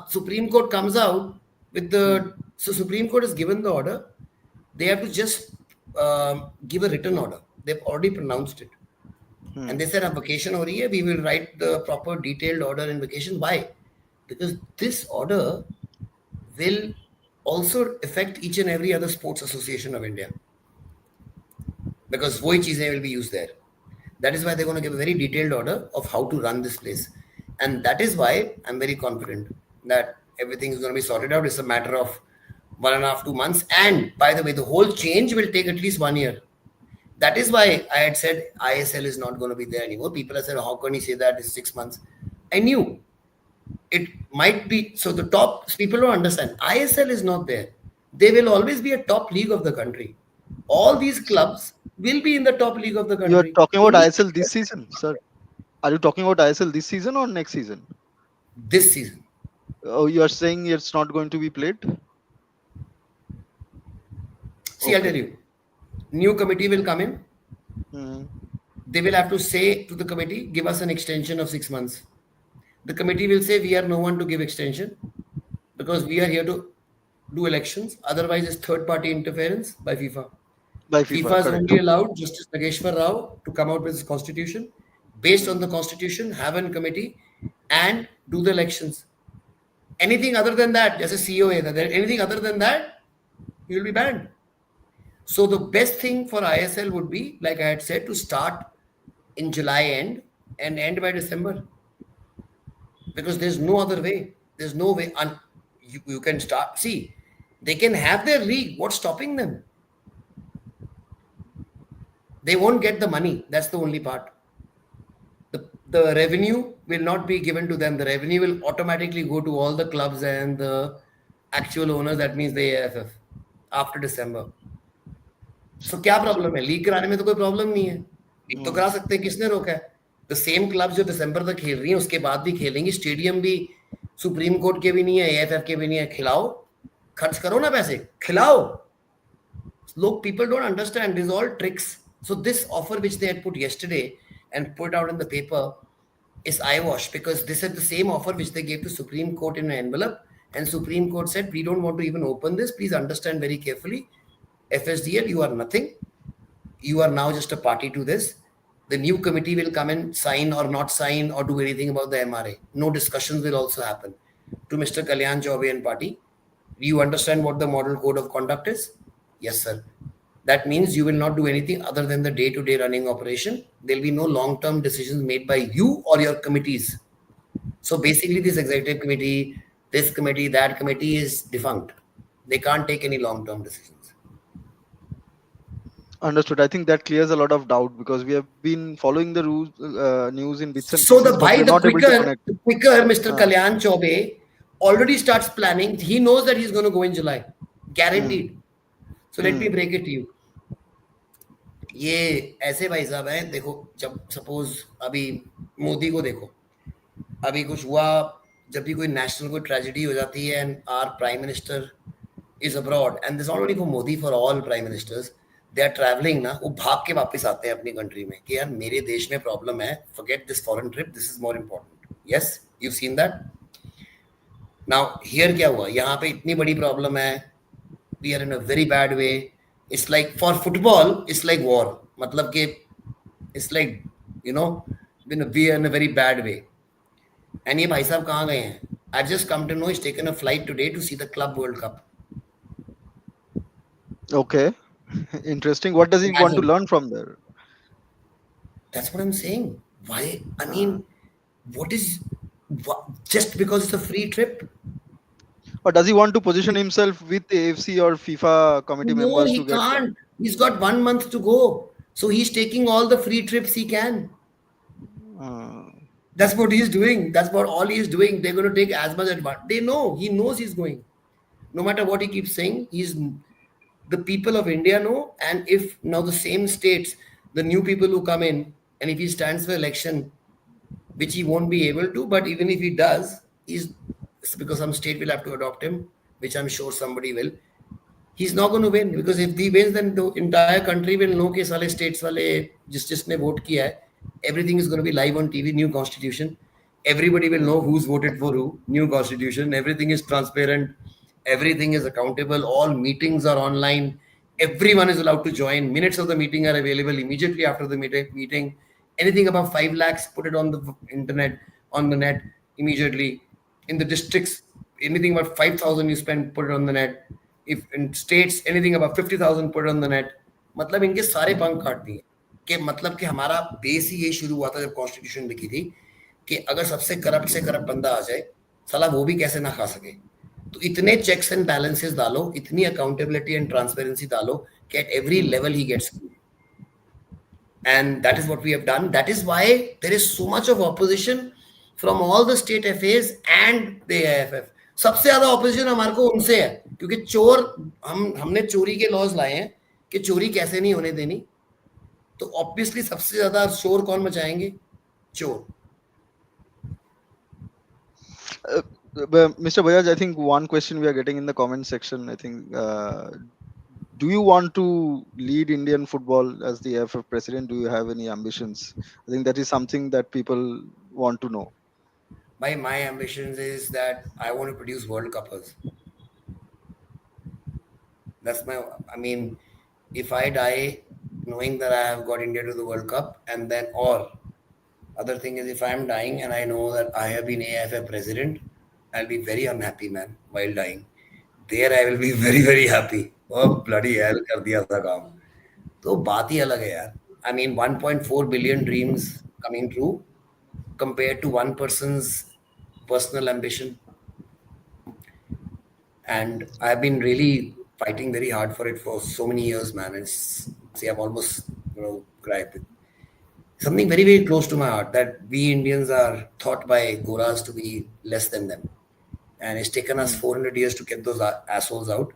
S3: Supreme Court comes out with the... So Supreme Court has given the order. They have to just give a written order. They've already pronounced it. And they said, vacation ho rahi hai, we will write the proper detailed order in vacation. Why? Because this order will also affect each and every other sports association of India. Because wohi cheezein will be used there. That is why they're going to give a very detailed order of how to run this place. And that is why I'm very confident that everything is going to be sorted out. It's a matter of 1.5 to 2 months. And by the way, the whole change will take at least 1 year. That is why I had said ISL is not going to be there anymore. People have said, how can you say that? It's 6 months. I knew it might be. So the top people don't understand. ISL is not there. They will always be a top league of the country. All these clubs will be in the top league of the country.
S2: You are talking about ISL this season, sir? Are you talking about ISL this season or next season?
S3: This season.
S2: Oh, you are saying it's not going to be played?
S3: See, I'll tell you. New committee will come in. They will have to say to the committee, give us an extension of 6 months. The committee will say, we are no one to give extension because we are here to do elections. Otherwise, it's third-party interference by FIFA. FIFA is only allowed Justice Nageshwar Rao to come out with his constitution. Based on the constitution, have a committee and do the elections. Anything other than that, just a COA, anything other than that, you will be banned. So the best thing for ISL would be, like I had said, to start in July end and end by December. Because there's no other way. There's no way. You can start. See, they can have their league. What's stopping them? They won't get the money. That's the only part. The revenue will not be given to them. The revenue will automatically go to all the clubs and the actual owners. That means the AIFF after December. So क्या problem है? League कराने में तो कोई problem नहीं है. League तो करा सकते हैं. किसने रोका है? The same clubs जो दिसंबर तक खेल रही हैं उसके बाद भी खेलेंगी. स्टेडियम भी सुप्रीम कोर्ट के भी नहीं है, AIFF के भी नहीं है. खिलाओ, खर्च करो ना पैसे, खिलाओ. Look, people don't understand. These all tricks. So this offer which they had put yesterday and put out in the paper is eyewash, because this is the same offer which they gave to Supreme Court in an envelope, and Supreme Court said, we don't want to even open this. Please understand very carefully. FSDL, you are nothing. You are now just a party to this. The new committee will come and sign or not sign or do anything about the MRA. No discussions will also happen. To Mr. Kalyan Chaubey and party, do you understand what the model code of conduct is? Yes, sir. That means you will not do anything other than the day-to-day running operation. There will be no long-term decisions made by you or your committees. So basically this executive committee, this committee, that committee is defunct. They can't take any long-term decisions.
S2: Understood. I think that clears a lot of doubt because we have been following the rules, news in bits and
S3: So
S2: pieces, but we're not able to connect.
S3: the quicker Mr.
S2: Uh,
S3: Kalyan Chaube already starts planning. He knows that he's going to go in July, guaranteed. So let me break it to you. ये ऐसे भाई साहब हैं, देखो जब suppose अभी मोदी को देखो, अभी कुछ हुआ, जब भी कोई नेशनल कोई ट्रेजेडी हो जाती है and our prime minister is abroad, and this not only for Modi, for all prime ministers, they are travelling ना, वो भाग के वापस आते हैं अपनी कंट्री में कि यार मेरे देश में प्रॉब्लम है, forget this foreign trip, this is more important. Yes, you seen that. Now here क्या हुआ, यहाँ पे इतनी बड़ी प्रॉब्लम है, we are in a very bad way. It's like for football, it's like war. मतलब कि it's like, you know, we are in a very bad way. And ये भाई साहब कहाँ गए हैं? I've just come to know he's taken a flight today to see the Club World Cup.
S2: Okay, interesting. What does he want to learn from there?
S3: That's what I'm saying. Why? I mean, just because it's a free trip?
S2: Or does he want to position himself with AFC or FIFA committee members?
S3: No, he can't. He's got 1 month to go. So he's taking all the free trips he can. That's what he's doing. That's about all he's doing. They're going to take as much advantage. They know. He knows he's going. No matter what he keeps saying, the people of India know. And if now the same states, the new people who come in, and if he stands for election, which he won't be able to, but even if he does, it's because some state will have to adopt him, which I'm sure somebody will. He's not going to win, because if he wins, then the entire country will know कि साले states वाले जिसने vote किया है, everything is going to be live on TV, new constitution. Everybody will know who's voted for who, new constitution. Everything is transparent. Everything is accountable. All meetings are online. Everyone is allowed to join. Minutes of the meeting are available immediately after the meeting. Anything above 5 lakhs, put it on the internet, on the net immediately. In the districts, anything about 5,000 you spend, put it on the net. If in states, anything about 50,000, put it on the net. मतलब इनके सारे पंख काट दिए कि मतलब कि हमारा बेस ही ये शुरू हुआ था जब कॉन्स्टिट्यूशन लिखी थी कि अगर सबसे करप्ट से करप्ट बंदा आ जाए, साला वो भी कैसे ना खा सके. तो इतने चेक्स एंड बैलेंसेस डालो, इतनी अकाउंटेबिलिटी एंड ट्रांसपेरेंसी डालो कि at every level he gets screwed. And that is what we have done. That is why there is so much of opposition from all the state FAs and the AIFF. सबसे ज्यादा opposition हमारे को उनसे है, क्योंकि चोर हमने चोरी के लॉज लाए हैं कि चोरी कैसे नहीं होने देनी. तो ऑब्वियसली सबसे ज्यादा शोर कौन मचाएंगे? चोर.
S2: Mr. Bajaj, I think one question we are getting in the comment section, I think, do you want to lead Indian football as the AIFF president? Do you have any ambitions? I think that is something that people want to know.
S3: My ambitions is that I want to produce World Cuppers. That's I mean, if I die knowing that I have got India to the World Cup, and then, or other thing is, if I am dying and I know that I have been AIFF president, I'll be very unhappy, man, while dying. There I will be very, very happy. Oh, bloody hell, कर दिया था काम. तो बात ही अलग है यार. I mean, 1.4 billion dreams coming true compared to one person's personal ambition. And I've been really fighting very hard for it for so many years, man. I've almost, cried. Something very, very close to my heart, that we Indians are thought by Goras to be less than them. And it's taken us 400 years to get those assholes out.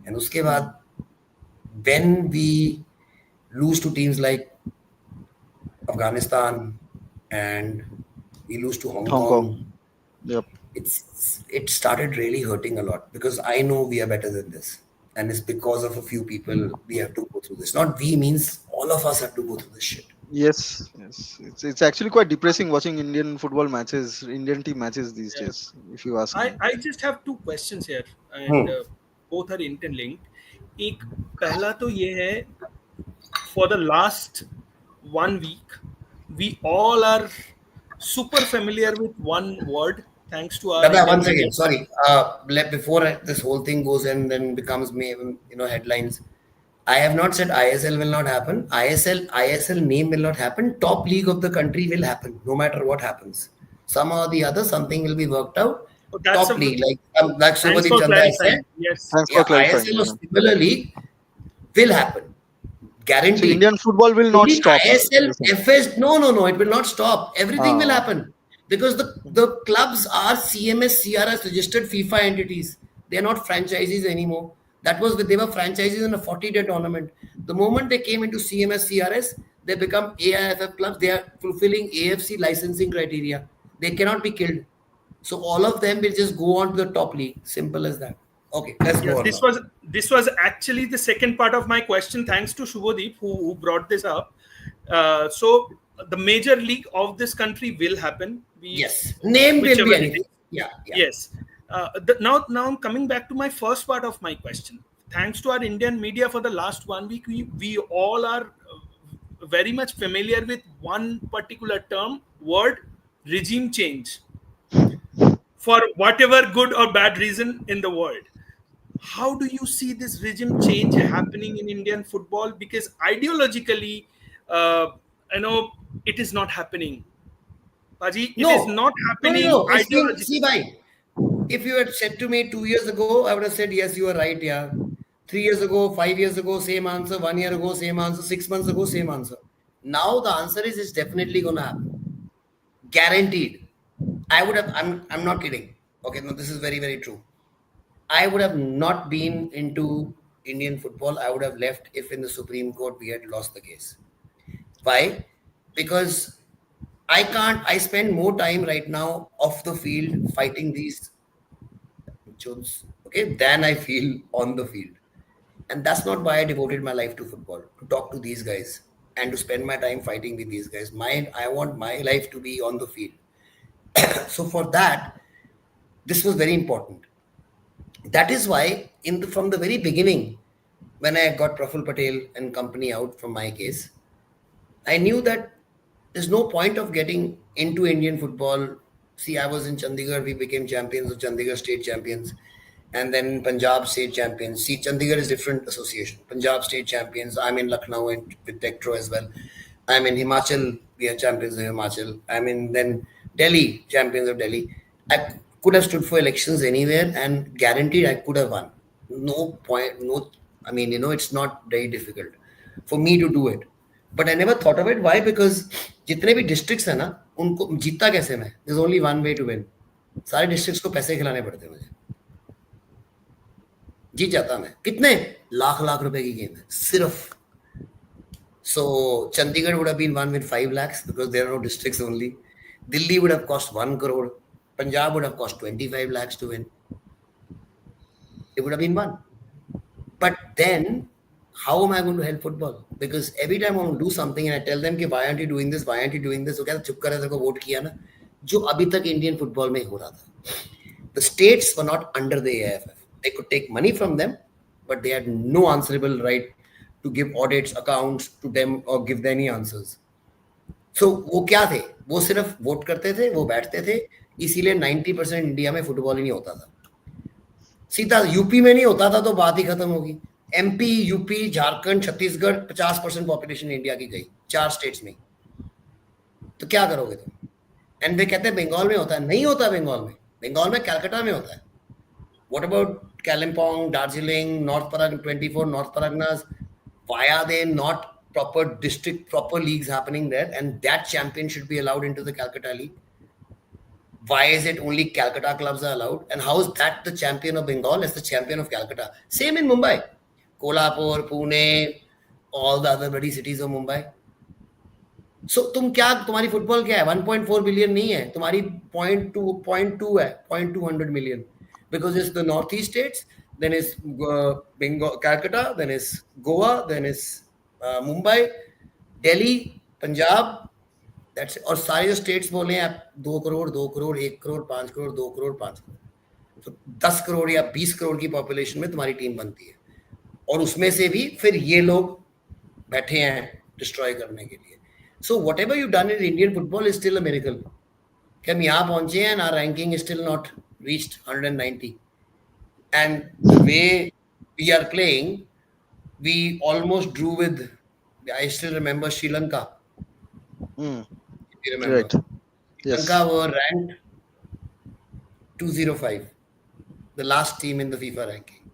S3: And uske baad, when we lose to teams like Afghanistan and we lose to Hong Kong.
S2: Yep.
S3: It started really hurting a lot, because I know we are better than this. And it's because of a few people we have to go through this. Not we means all of us have to go through this shit.
S2: Yes. It's actually quite depressing watching Indian football matches, Indian team matches these days, if you ask me.
S1: I just have two questions here, and both are interlinked. एक पहला तो ये है, for the last 1 week, we all are super familiar with one word, thanks to our...
S3: Once again, sorry. Before this whole thing goes and then becomes headlines, I have not said ISL will not happen. ISL name will not happen. Top league of the country will happen, no matter what happens. Somehow or the other, something will be worked out. Top league, like Subhadeep Chanda said.
S1: Yes.
S2: Thanks for clarifying.
S3: ISL or similar league will happen. Guaranteed.
S2: So Indian football will not
S3: Only
S2: stop.
S3: ISL, FS, no, it will not stop. Everything will
S2: Ah.
S3: happen because the clubs are CMS, CRS registered FIFA entities. They are not franchises anymore. That was they were franchises in a 40-day tournament. The moment they came into CMS, CRS, they become AIFF clubs. They are fulfilling AFC licensing criteria. They cannot be killed. So all of them will just go on to the top league. Simple as that. Okay, let's
S1: Yeah,
S3: go on
S1: this
S3: now.
S1: was actually the second part of my question. Thanks to Shubhadeep who brought this up. So the major league of this country will happen.
S3: Yes, name will
S1: Whichever
S3: be
S1: it
S3: anything.
S1: is.
S3: Yeah.
S1: Yes. Now I'm coming back to my first part of my question. Thanks to our Indian media for the last 1 week, we all are very much familiar with one particular term, word, regime change, for whatever good or bad reason in the world. How do you see this regime change happening in Indian football? Because ideologically, uh, it is not happening. Paji, it is
S3: No,
S1: not happening
S3: See,
S1: ideologically.
S3: bhai, if you had said to me 2 years ago, I would have said, yes, you are right, yeah. 3 years ago, 5 years ago, same answer. 1 year ago, same answer. 6 months ago, same answer. Now the answer is it's definitely going to happen. Guaranteed. I'm not kidding. Okay, no, this is very, very true. I would have not been into Indian football. I would have left if in the Supreme Court we had lost the case. Why? Because I spend more time right now off the field fighting these chums, okay, than I feel on the field. And that's not why I devoted my life to football, to talk to these guys and to spend my time fighting with these guys. I want my life to be on the field. So for that, this was very important. That is why from the very beginning, when I got Praful Patel and company out from my case, I knew that there's no point of getting into Indian football. See, I was in Chandigarh, we became champions of Chandigarh state champions, and then Punjab state champions. See, Chandigarh is different association. Punjab state champions. I'm in Lucknow and with Tektro as well. I'm in Himachal, we are champions of Himachal. I'm in then Delhi, champions of Delhi. I could have stood for elections anywhere and guaranteed I could have won. No point, no, I mean, it's not very difficult for me to do it. But I never thought of it. Why? Because जितने भी districts है ना, उनको जीतता कैसे मैं? There's only one way to win. सारे districts को पैसे खिलाने पड़ते हैं मुझे. जीत जाता मैं. कितने? लाख रुपए की गेम है. सिर्फ. So Chandigarh would have been won with 5 lakhs because there are no districts only. Delhi would have cost 1 crore. Punjab would have cost 25 lakhs to win. It would have been won. But then, how am I going to help football? Because every time I want to do something and I tell them, why aren't you doing this? Why aren't you doing this? So कहते चुप करे तेरे को vote किया ना जो अभी तक Indian football में हो रहा था. The states were not under the AIFF. They could take money from them, but they had no answerable right to give audits, accounts to them or give them any answers. So वो क्या थे? वो सिर्फ vote करते थे, वो बैठते थे, इसीलिए 90% इंडिया में फुटबॉल ही नहीं होता था. सीधा यूपी में नहीं होता था तो बात ही खत्म होगी. MP, UP, Jharkhand, Chhattisgarh 50% population India की गई 4 स्टेट्स में. तो क्या करोगे तुम? एंड वे कहते हैं बंगाल में होता है. नहीं होता बंगाल में. बंगाल में कलकत्ता में होता है. What about Kalimpong, Darjeeling, North Paragna, 24 North Paragnas? Why are they not proper district, proper leagues happening there? And that champion should be allowed into the Calcutta League. Why is it only Calcutta clubs are allowed? And how is that the champion of Bengal as the champion of Calcutta? Same in Mumbai. Kolhapur, Pune, all the other bloody cities of Mumbai. So तुम्हारी football क्या है? 1.4 billion नहीं है. तुम्हारी 0.2 है. 0.200 million. Because it's the northeast states, then it's Bengal, Calcutta, then it's Goa, then it's Mumbai, Delhi, Punjab. That's it. और सारे states बोले आप 2 crore, 2 crore, 1 crore, 5 crore, 2 crore, 5 crore. तो 10 crore या 20 crore की population में तुम्हारी टीम बनती है. और उसमें से भी फिर ये लोग बैठे हैं destroy करने के लिए. So whatever you've done in Indian football is still a miracle. कि हम यहाँ पहुंचे हैं and our ranking is still not reached 190. And the way we are playing, we almost drew with, I still remember Sri Lanka. If you remember.
S2: Right. Yes.
S3: Sri Lanka were ranked 205, the last team in the FIFA ranking.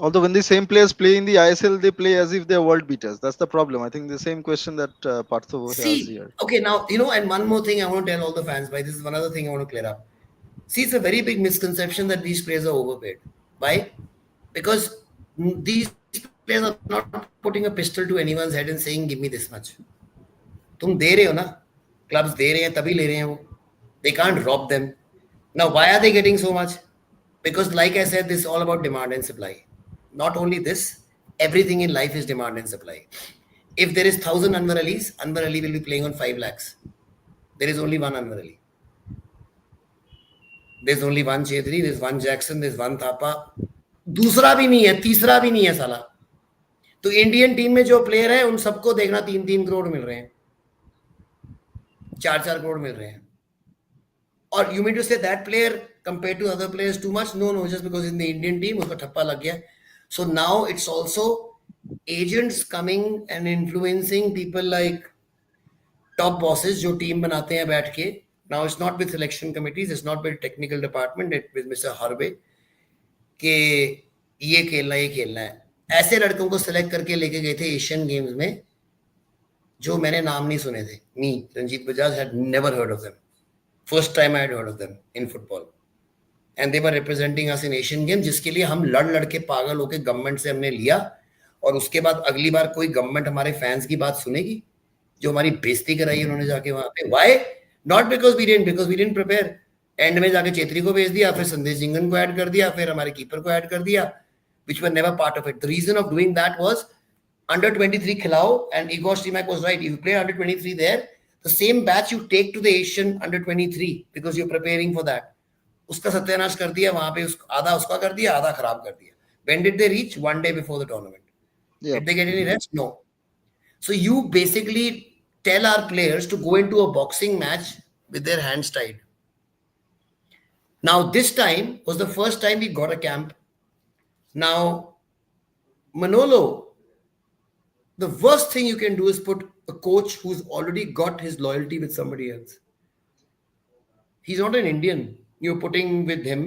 S2: Although when the same players play in the ISL, they play as if they're world beaters. That's the problem. I think the same question that Partho has
S3: See,
S2: here.
S3: okay, now, and one more thing I want to tell all the fans, by this is one other thing I want to clear up. See, it's a very big misconception that these players are overpaid. Why? Because these players are not putting a pistol to anyone's head and saying, give me this much. तुम दे रहे हो ना, clubs दे रहे हैं तभी ले रहे हैं वो. They can't rob them. Now, why are they getting so much? Because, like I said, this is all about demand and supply. Not only this, everything in life is demand and supply. If there is 1,000 Anwar Alis, Anwar Ali will be playing on 5 lakhs. There is only one Anwar Ali. There's only one Chedri, there's one Jackson, there's one Thapa. दूसरा भी नहीं है, तीसरा भी नहीं है साला. तो इंडियन टीम में जो प्लेयर है उन सबको देखना 3-3 करोड़ मिल रहे हैं, 4-4 करोड़ मिल रहे हैं. और you mean to say that player compared to other players too much? No, just because in the Indian team उसका ठप्पा लग गया. So now it's also agents coming and influencing people like top bosses जो team बनाते हैं बैठ के. Now it's not with selection committees, it's not with technical department, it's with Mr. Harbe कि ये खेलना है. ऐसे लड़कों को सेलेक्ट करके लेके गए थे एशियन गेम्स में जो मैंने नाम नहीं सुने थे. Me, Ranjit Bajaj, had never heard of them. First time I had heard of them in football. And they were representing us in Asian Games, जिसके लिए हम लड़ के पागल होके गवर्नमेंट से हमने लिया. और उसके बाद अगली बार कोई गवर्नमेंट हमारे फैंस की बात सुनेगी जो हमारी बेइज्जती कराई उन्होंने जाके वहां पे. Why? Not because we didn't prepare. And में जाके चेत्री को भेज दिया, फिर संदेश जिंगन को ऐड कर दिया, फिर हमारे कीपर को ऐड कर दिया, which were never part of it. The reason of doing that was under 23 खिलाओ, and Igor Stimac was right. If you play under 23 there, the same batch you take to the Asian under 23 because you're preparing for that. उसका सत्यानाश कर दिया वहां पे, आधा उसका कर दिया, आधा खराब कर दिया. When did they reach? One day before the tournament. Yeah. Did they get any rest? No. So you basically tell our players to go into a boxing match with their hands tied. Now this time was the first time we got a camp. Now Manolo, the worst thing you can do is put a coach who's already got his loyalty with somebody else. He's not an Indian. You're putting with him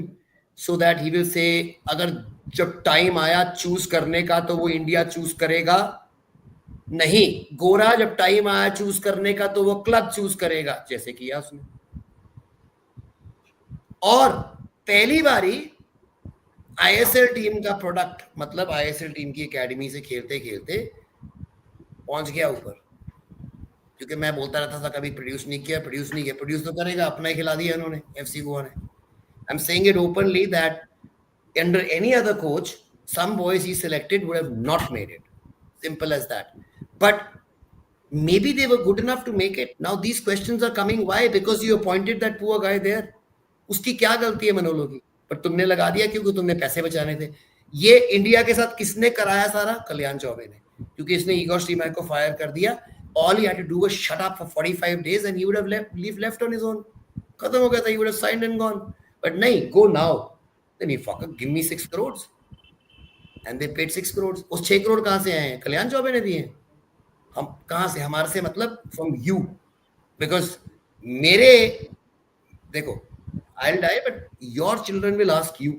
S3: so that he will say, अगर जब time आया choose करने का तो वो India choose करेगा. नहीं, गोरा जब टाइम आया चूज करने का तो वो क्लब चूज करेगा, जैसे किया उसने. और पहली बारी आईएसएल टीम का प्रोडक्ट, मतलब आईएसएल टीम की एकेडमी से खेलते खेलते पहुंच गया ऊपर. क्योंकि मैं बोलता रहता था कभी प्रोड्यूस नहीं किया, प्रोड्यूस तो करेगा, अपना ही खिला दिया उन्होंने एफसी गोवा ने. I am saying it openly that under any other coach, some boys he selected would have not made it. Simple as that. But maybe they were good enough to make it. Now these questions are coming. Why? Because you appointed that poor guy there. उसकी क्या गलती है मनोलो की? पर तुमने लगा दिया क्योंकि तुमने पैसे बचाने थे. ये इंडिया के साथ किसने कराया सारा? कल्याण चौबे ने. क्योंकि इसने ईगोर स्टीमैक को फायर कर दिया. All he had to do was shut up for 45 days and he would have left on his own. खत्म हो गया था. He would have signed and gone. But नहीं, go now. Then he fucker give me 6 crores. And they paid 6 crores. उस 6 करोड़ कहाँ से आए हैं? कल्याण चौबे ने दिए. हम कहाँ से? हमारे से मतलब from you. Because मेरे देखो, I'll die but your children will ask you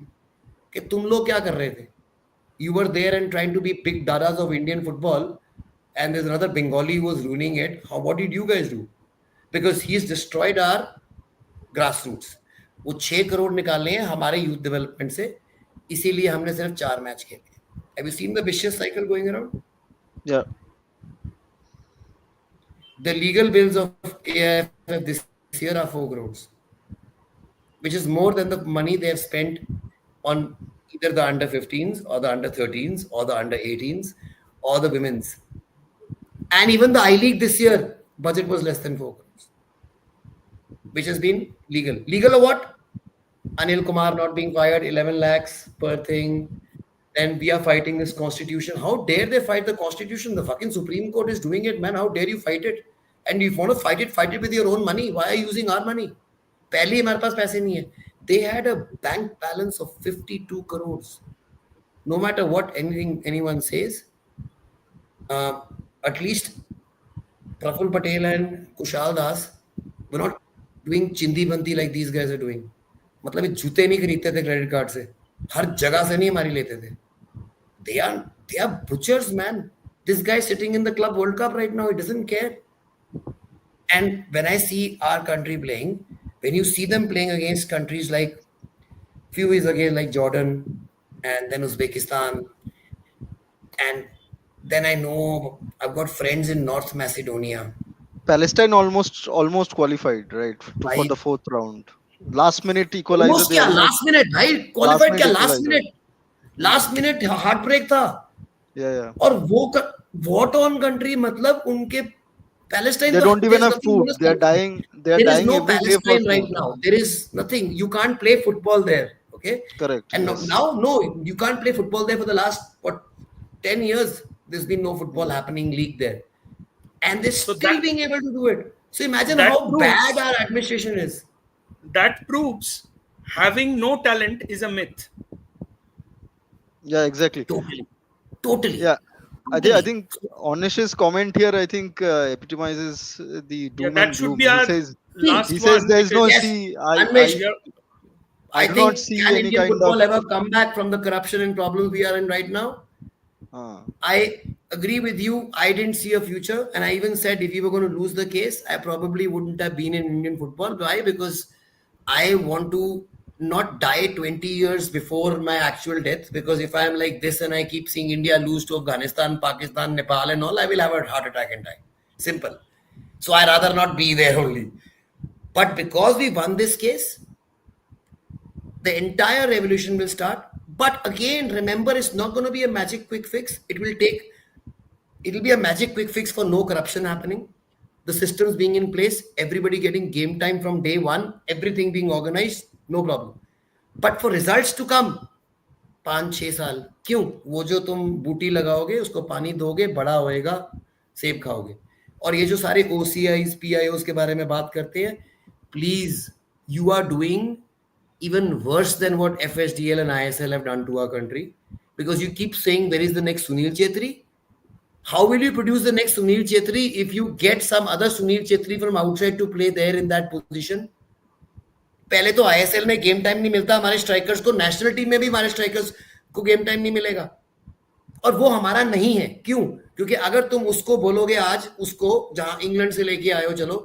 S3: कि तुम लोग क्या कर रहे थे? You were there and trying to be big dadas of Indian football and there's another Bengali who was ruining it. What did you guys do? Because he's destroyed our grassroots. वो 6 करोड़ निकाले हैं हमारे यूथ डेवलपमेंट से, इसीलिए हमने सिर्फ 4 match खेले. Have you seen the vicious cycle going around?
S2: Yeah.
S3: The legal bills of AIFF this year are 4 crores, which is more than the money they have spent on either the under 15s or the under 13s or the under 18s or the women's. And even the I-League this year budget was less than 4 crores, which has been legal. Legal or what? Anil Kumar not being fired, 11 lakhs per thing. Then we are fighting this constitution. How dare they fight the constitution? The fucking Supreme Court is doing it, man. How dare you fight it? And if you want to fight it with your own money. Why are you using our money? पहले हमारे पास पैसे नहीं है. They had a bank balance of 52 crores. No matter what anyone says, at least Praful Patel and Kushal Das were not doing chindi banti like these guys are doing. मतलब ये जूते नहीं खरीदते थे क्रेडिट कार्ड से, हर जगह से नहीं हमारी लेते थे. They are butchers, man. This guy sitting in the Club World Cup right now, he doesn't care. And when I see our country playing, when you see them playing against countries like few years ago, like Jordan and then Uzbekistan, and then I know I've got friends in North Macedonia.
S2: Palestine almost qualified, right, for
S3: Right?
S2: the fourth round. Last minute equalizer.
S3: Almost
S2: They
S3: क्या
S2: almost
S3: last minute भाई
S2: last
S3: qualified
S2: minute
S3: क्या
S2: equalizer.
S3: last minute heartbreak था.
S2: Yeah.
S3: और वो what on country मतलब उनके Palestine
S2: They
S3: तो
S2: don't even
S3: there's
S2: have
S3: nothing
S2: food.
S3: bonus
S2: They are
S3: for.
S2: dying. They are
S3: There is
S2: dying
S3: no
S2: every day for
S3: Palestine right
S2: food.
S3: now. There is nothing. You can't play football there. Okay.
S2: Correct.
S3: And
S2: Yes.
S3: now, no, you can't play football there for the last 10 years. There's been no football happening league there, and they're
S1: So
S3: still being able to do it. So imagine
S1: that
S3: how
S1: proves
S3: bad our administration is.
S1: that proves having no talent is a myth.
S2: Yeah, exactly.
S3: Totally.
S2: Yeah, I think Onish's comment here, I think, epitomizes the
S1: Yeah,
S2: doom
S1: that
S2: and
S1: should
S2: gloom.
S1: be our last
S2: He says
S1: one
S2: there is no.
S1: because
S3: Yes,
S2: See,
S3: Anvesh,
S2: I
S3: I
S2: do not
S3: think
S2: see
S3: can
S2: any
S3: Indian
S2: kind
S3: football
S2: of.
S3: ever come back from the corruption and problems we are in right now? I agree with you. I didn't see a future. And I even said if you were going to lose the case, I probably wouldn't have been in Indian football. Why? Because I want to not die 20 years before my actual death. Because if I'm like this and I keep seeing India lose to Afghanistan, Pakistan, Nepal, and all, I will have a heart attack and die. Simple. So I rather not be there only. But because we won this case, the entire revolution will start. But again, remember, it's not going to be a magic quick fix. It'll be a magic quick fix for no corruption happening, the systems being in place, everybody getting game time from day one, everything being organized, no problem. But for results to come, 5-6 साल क्यों? वो जो तुम बूटी लगाओगे उसको पानी दोगे बड़ा होएगा सेब खाओगे. और ये जो सारे OCIs PIOs के बारे में बात करते हैं, please, you are doing even worse than what FSDL and ISL have done to our country, because you keep saying where is the next Sunil Chetri. How will you produce the next Sunil Chetri if you get some other Sunil Chetri from outside to play there in that position? पहले तो ISL में game time नहीं मिलता हमारे strikers को, national team में भी हमारे स्ट्राइकर्स को गेम टाइम नहीं मिलेगा. और वो हमारा नहीं है. क्यों? क्योंकि अगर तुम उसको बोलोगे आज, उसको जहां इंग्लैंड से लेके आए हो चलो,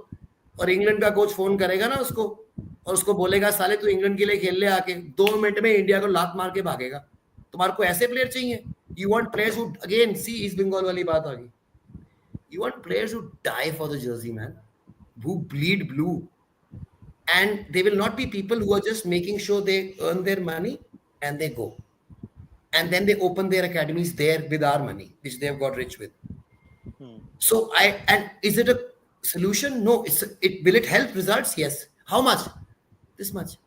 S3: और इंग्लैंड का कोच फोन करेगा ना उसको और उसको बोलेगा साले तू इंग्लैंड के लिए खेल ले आके, 2 मिनट में इंडिया को लात मार के भागेगा. तुम्हारे को ऐसे प्लेयर चाहिए? You want players who, again, see East Bengal वाली बात आ गई. You want players who die for the jersey, man, who bleed blue. And they will not be people who are just making sure they earn their money and they go. And then they open their academies there with our money, which they have got rich with. So and is it a solution? No. Will it help results? Yes. How much? This much.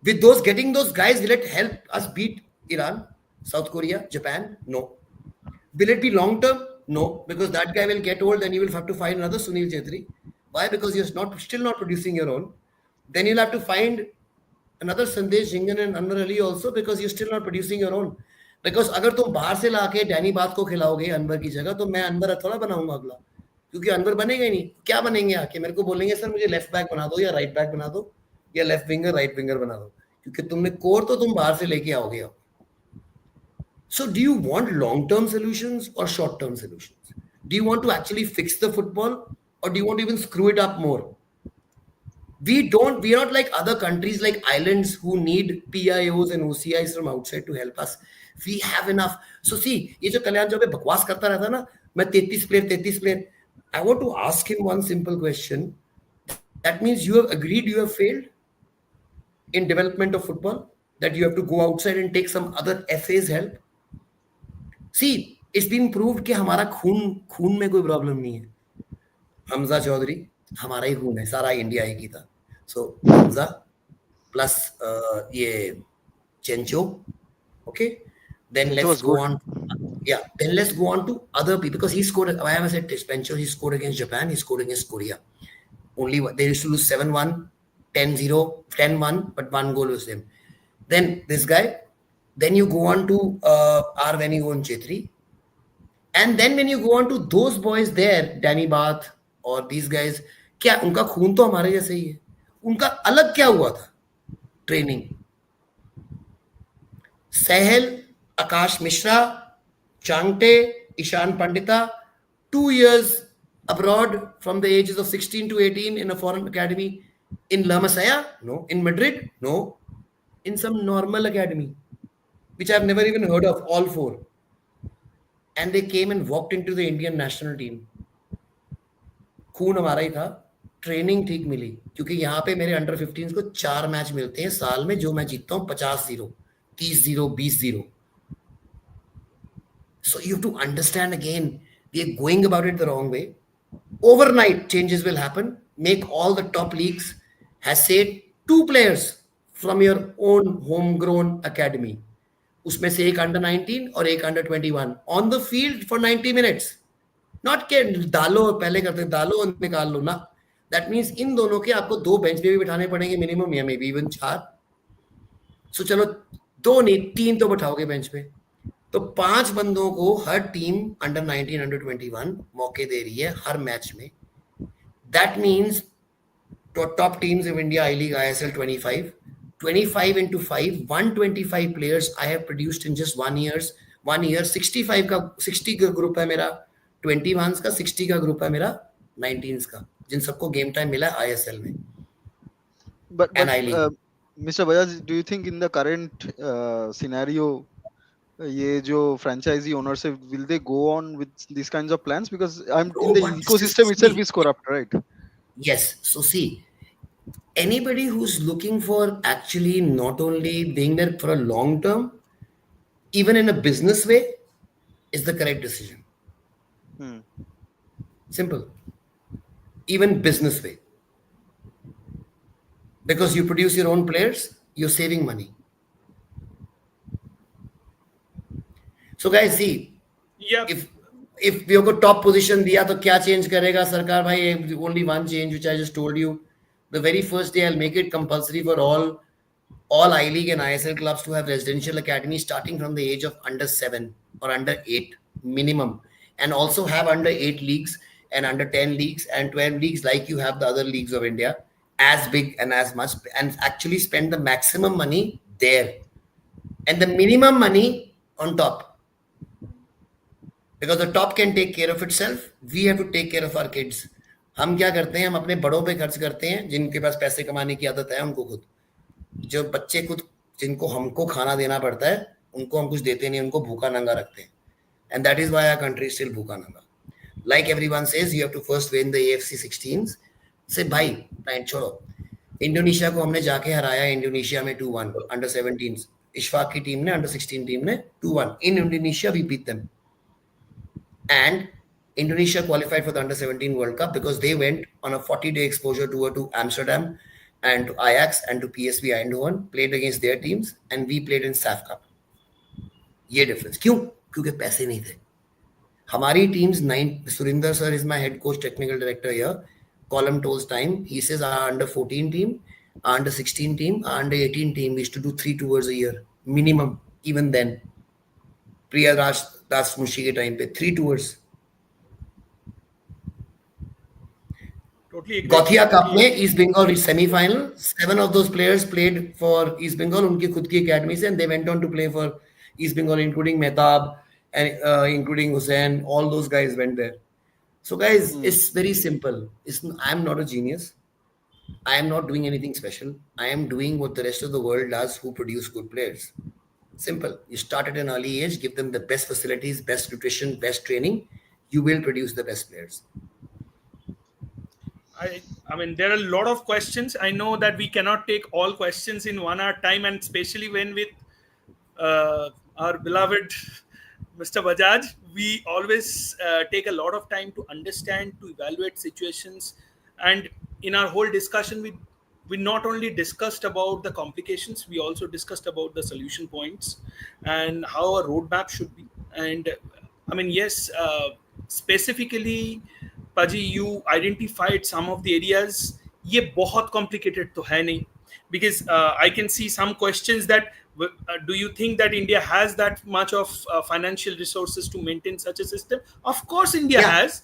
S3: With getting those guys, will it help us beat Iran, South Korea, Japan? No. Will it be long term? No, because that guy will get old and you will have to find another Sunil Chetri. Why? Because you're still not producing your own. Then you'll have to find another Sandesh Jhingan and Anwar Ali also, because you're still not producing your own. Because अगर तुम बाहर से लाके Danny बात को खिलाओगे अनवर की जगह, तो मैं अनवर थोड़ा बनाऊंगा अगला, क्योंकि अनवर बनेगा ही नहीं. क्या बनेंगे आके? मेरे को बोलेंगे सर मुझे लेफ्ट बैक बना दो या राइट बैक बना दो या लेफ्ट विंगर राइट विंगर बना दो, क्योंकि तुमने कोर तो तुम बाहर से लेके आओगे. So do you want long-term solutions or short-term solutions? Do you want to actually fix the football, or do you want to even screw it up more? We are not like other countries like islands who need PIOs and OCIs from outside to help us. We have enough. So see, ये जो कल्याण जो पे बकवास करता रहता ना, मैं 33 player. I want to ask him one simple question. That means you have agreed you have failed in development of football, that you have to go outside and take some other FA's help. See, it's been proved कि हमारा खून में कोई problem नहीं है. हमजा चौधरी हमारा ही खून है, सारा इंडिया एक ही था. So हमजा plus ये चेंचो, okay. Then let's go on. Yeah, then let's go on to other people, because he scored. I haven't said Spencer. He scored against Japan. He scored against Korea. Only they used to lose 7-1, 10-0, 10-1, but one goal was them. Then this guy. Then you go on to Venugopal Chetri. And then when you go on to those boys there, Danny Bath or these guys, क्या उनका खून तो हमारे जैसे ही है. उनका अलग क्या हुआ था? Training. Sahal, Akash Mishra, Changte, Ishan Pandita, 2 years abroad from the ages of 16 to 18 in a foreign academy. In La Masia? No. In Madrid? No. In some normal academy, which I've never even heard of, all four. And they came and walked into the Indian national team. खून हमारा ही था, training ठीक मिली, क्योंकि यहाँ पे मेरे under 15 को 4 match मिलते हैं साल में, जो मैं जीतता हूँ 50-0, 30-0, 20-0. So you have to understand again, we are going about it the wrong way. Overnight changes will happen. Make all the top leagues has said 2 players from your own homegrown academy. उसमें से एक under 19 और एक under 21 on the field for 90 minutes. Not के डालो पहले करते डालो और निकाल लो ना. दैट मीन्स इन दोनों के आपको 2 बेंच पे भी बिठाने पड़ेंगे मिनिमम, या मे बी इवन 4. सो चलो 2 नहीं 3 तो बिठाओगे बेंच पे, तो 5 बंदों को हर टीम अंडर 19 अंडर 21 मौके दे रही है हर मैच में. That means top teams of India I league ISL 25 into 5, 125 players I have produced in just 1 year. 65 का 60 का ग्रुप है मेरा 21s का, 60 का ग्रुप है मेरा 19s का, जिन सबको गेम टाइम मिला ISL में.
S2: But Mr. Bajaj, do you think in the current scenario, ये जो franchisee owners will they go on with these kinds of plans? Because in the ecosystem itself is corrupt, right?
S3: Yes. So see, anybody who's looking for actually not only being there for a long term, even in a business way, is the correct decision. Simple. Even business way. Because you produce your own players, you're saving money. So guys, see, if we have a top position दिया तो क्या change करेगा सरकार भाई? Only one change which I just told you. The very first day I'll make it compulsory for all I-League and ISL clubs to have residential academies starting from the age of under 7 or under 8 minimum, and also have under 8 leagues and under 10 leagues and 12 leagues like you have the other leagues of India, as big and as much, and actually spend the maximum money there and the minimum money on top. Because the top can take care of itself, we have to take care of our kids. हम क्या करते हैं, हम अपने बड़ों पे खर्च करते हैं जिनके पास पैसे कमाने की आदत है उनको खुद. जो बच्चे खुद जिनको हमको खाना देना पड़ता है उनको हम कुछ देते नहीं, उनको भूखा नंगा रखते हैं. And that is why our country is still भूखा नंगा. Like everyone says, you have to first win the AFC 16s. से भाई टाइम छोड़ो. इंडोनेशिया को हमने जाके हराया इंडोनेशिया में 2-1 अंडर 17. इशफाक की टीम ने अंडर 16 टीम ने 2-1 in Indonesia. We beat them. And Indonesia qualified for the under 17 World Cup because they went on a 40-day exposure tour to Amsterdam and to Ajax and to PSV Eindhoven, played against their teams, and we played in SAF Cup. ये difference. क्यों? क्योंकि पैसे नहीं थे. हमारी teams 9. Surinder sir is my head coach, technical director here. Column Tolls time. He says our under 14 team, our under 16 team, our under 18 team, we used to do 3 tours a year minimum. Even then, Priya Das Mushi के time पे 3 tours.
S1: Totally agree.
S3: Gothia Cup में East Bengal reached semi-final. 7 of those players played for East Bengal, उनकी खुद की academy से, and they went on to play for East Bengal, including Mehtab and including Hussain. All those guys went there. So guys, it's very simple. I'm not a genius. I am not doing anything special. I am doing what the rest of the world does who produce good players. Simple. You start at an early age, give them the best facilities, best nutrition, best training. You will produce the best players.
S1: I mean, there are a lot of questions. I know that we cannot take all questions in 1 hour time, and especially when with our beloved Mr. Bajaj, we always take a lot of time to understand, to evaluate situations. And in our whole discussion, we not only discussed about the complications, we also discussed about the solution points and how a roadmap should be. And I mean, yes, specifically, Paji, you identified some of the areas. ये बहुत complicated तो है नहीं, because I can see some questions that do you think that India has that much of financial resources to maintain such a system? Of course, India has.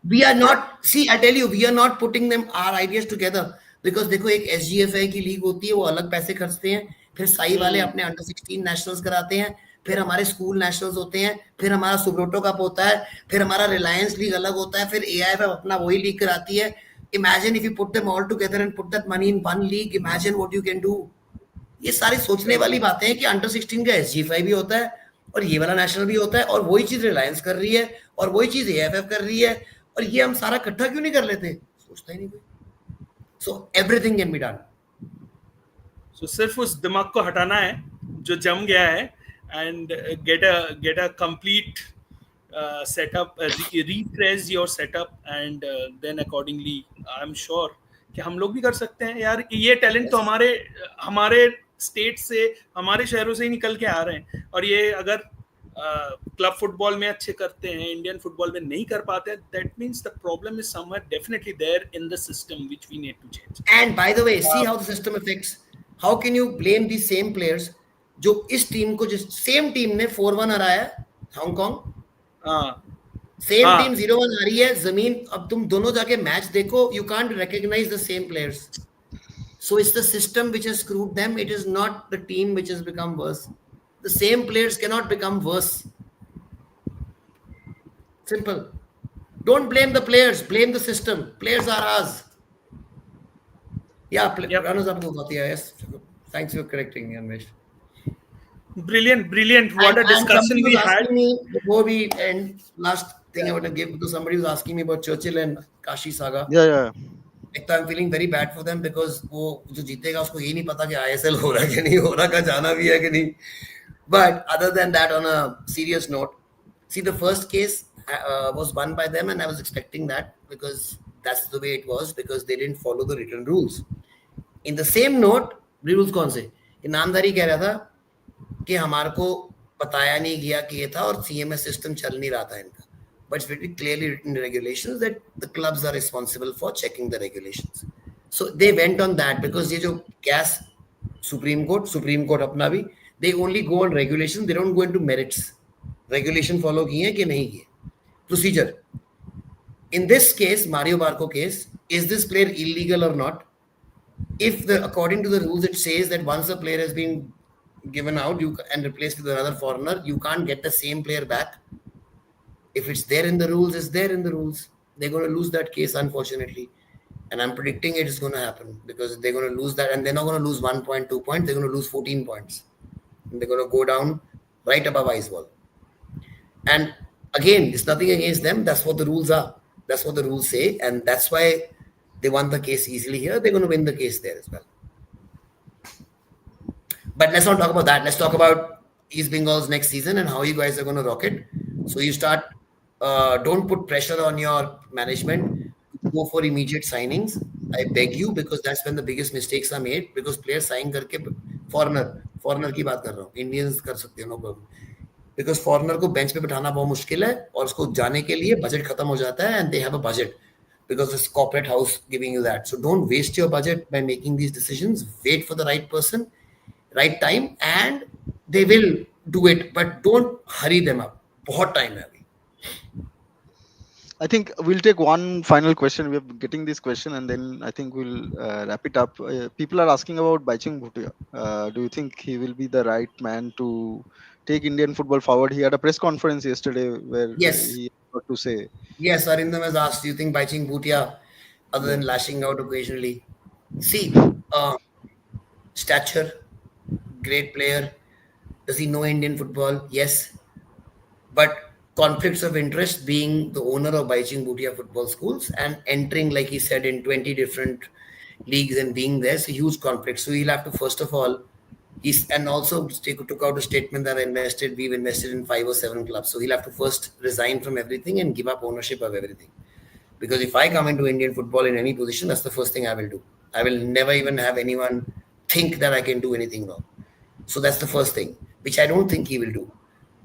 S3: We are not. See, I tell you, we are not putting them our ideas together because देखो एक SGFI की league होती है, वो अलग पैसे खर्चते हैं, फिर साई वाले अपने अंडर 16 नेशनल्स कराते हैं, फिर हमारे स्कूल नेशनल्स होते हैं, फिर हमारा सुब्रोटो कप होता है, फिर हमारा रिलायंस लीग अलग होता है, फिर AIFF अपना वही लीग कराती है. Imagine if you put them all together and put that money in one league, imagine what you can do. ये सारी सोचने वाली बातें हैं कि अंडर 16 का SG5 भी होता है और ये वाला नेशनल भी होता है, और वही चीज रिलायंस कर रही है और वही चीज AIFF कर रही है, और ये हम सारा इकट्ठा क्यों नहीं कर लेते? सोचता ही नहीं कोई. So everything can be done.
S1: So सिर्फ उस दिमाग को हटाना है जो जम गया है, and get a complete setup, refresh your setup, and then accordingly I'm sure कि हम लोग भी कर सकते हैं यार. ये टैलेंट तो हमारे स्टेट से, हमारे शहरों से ही निकल के आ रहे हैं, और ये अगर क्लब फुटबॉल में अच्छे करते हैं, इंडियन फुटबॉल में नहीं कर पाते, that means the problem is somewhere definitely there in the system which we need to change.
S3: And by the way, see how the system affects. How can you blame these same players जो इस team को, जिस same team ने 4-1 हराया Hong Kong, same team 0-1 हारी है जमीन. अब तुम दोनों जाके मैच देखो, you can't recognize the same players. So it's the system which has screwed them. It is not the team which has become worse. The same players cannot become worse. Simple. Don't blame the players, blame the system. Players are ours. Yeah, runners up to Gothia. Yes. Thanks for correcting me, Anvesh.
S1: Brilliant. What a discussion we had.
S3: Before we end, last thing I want to give, because somebody was asking me about Churchill and Kashi saga.
S2: Yeah.
S3: I'm feeling very bad for them because वो जो जीतेगा उसको ये नहीं पता कि ISL हो रहा है कि नहीं हो रहा, का जाना भी है कि नहीं. But other than that, on a serious note, see, the first case was won by them, and I was expecting that because that's the way it was, because they didn't follow the written rules. In the same note, rules कौन से? इनामदारी कह रहा था कि हमारे को बताया नहीं गया कि ये था, और CMS सिस्टम चल नहीं रहा था इनका. But it's very clearly written in regulations that the clubs are responsible for checking the regulations. So they went on that, because ये जो gas Supreme Court अपना भी, they only go on regulations, they don't go into merits. Regulation follow किए कि नहीं किए. Procedure. In this case, Mario Barco case, is this player illegal or not? If according to the rules it says that once a player has been given out and replaced with another foreigner, you can't get the same player back. If it's there in the rules, it's there in the rules. They're going to lose that case, unfortunately. And I'm predicting it is going to happen, because they're going to lose that, and they're not going to lose 1 point, 2 points. They're going to lose 14 points. And they're going to go down right above Icewall. And again, it's nothing against them. That's what the rules are. That's what the rules say. And that's why they won the case easily here. They're going to win the case there as well. But let's not talk about that. Let's talk about East Bengal's next season and how you guys are going to rock it. So you start, don't put pressure on your management. Go for immediate signings. I beg you, because that's when the biggest mistakes are made. Because players sign करके foreigner की बात कर रहा हूँ. Indians कर सकते हैं, no problem. Because foreigner को bench पे बिठाना बहुत मुश्किल है, और उसको जाने के लिए budget खत्म हो जाता है, and they have a budget because it's corporate house giving you that. So don't waste your budget by making these decisions. Wait for the right person, right time, and they will do it. But don't hurry them up. बहुत time है अभी.
S2: I think we'll take one final question. We're getting this question, and then I think we'll wrap it up. People are asking about Baichung Bhutia. Do you think he will be the right man to take Indian football forward? He had a press conference yesterday where he got to say.
S3: Yes, Arindam has asked, do you think Baichung Bhutia, other than lashing out occasionally? See, stature, great player. Does he know Indian football? Yes. But conflicts of interest, being the owner of Baichung Bhutia football schools and entering, like he said, in 20 different leagues and being there, it's a huge conflict. So he'll have to, first of all, and also took out a statement that we've invested in 5 or 7 clubs. So he'll have to first resign from everything and give up ownership of everything. Because if I come into Indian football in any position, that's the first thing I will do. I will never even have anyone think that I can do anything wrong. So that's the first thing, which I don't think he will do.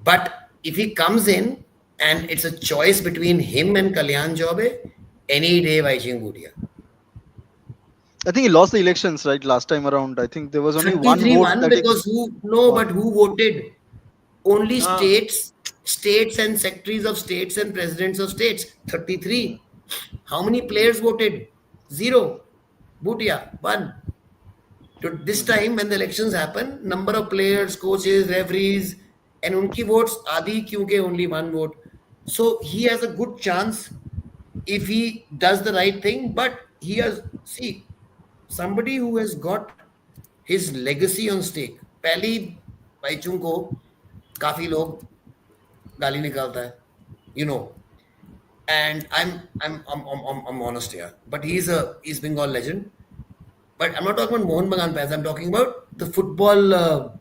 S3: But if he comes in and it's a choice between him and Kalyan Jobe, any day Baichung Bhutia.
S2: I think he lost the elections, right, last time around. I think there was only one vote.
S3: Because but who voted? Only states and secretaries of states and presidents of states. 33. How many players voted? 0. Bhutia, 1. This time when the elections happen, number of players, coaches, referees, and unki votes आधी क्योंकि only one vote. So he has a good chance if he does the right thing. But he has, see, somebody who has got his legacy on stake. पहली भाईचुंग को काफी लोग गाली निकालता है, you know, and I'm honest here. But he's a East Bengal legend. But I'm not talking about Mohan Bagan fans. I'm talking about the football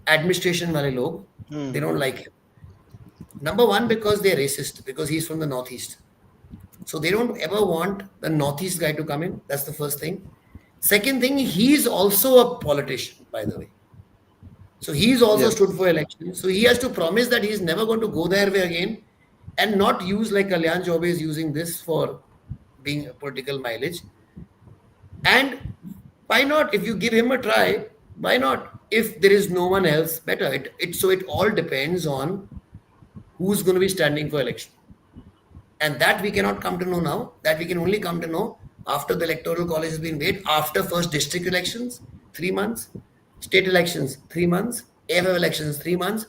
S3: administration wale log. They don't like him. Number one, because they're racist, because he's from the Northeast. So they don't ever want the Northeast guy to come in. That's the first thing. Second thing, he's also a politician, by the way. So he's also stood for elections. So he has to promise that he's never going to go there again and not use like Kalyan Chaubey is using this for being a political mileage. And why not? If you give him a try, why not? If there is no one else, better. So it all depends on who's going to be standing for election. And that we cannot come to know now. That we can only come to know after the electoral college has been made, after first district elections, 3 months, state elections, 3 months, AIFF elections, 3 months.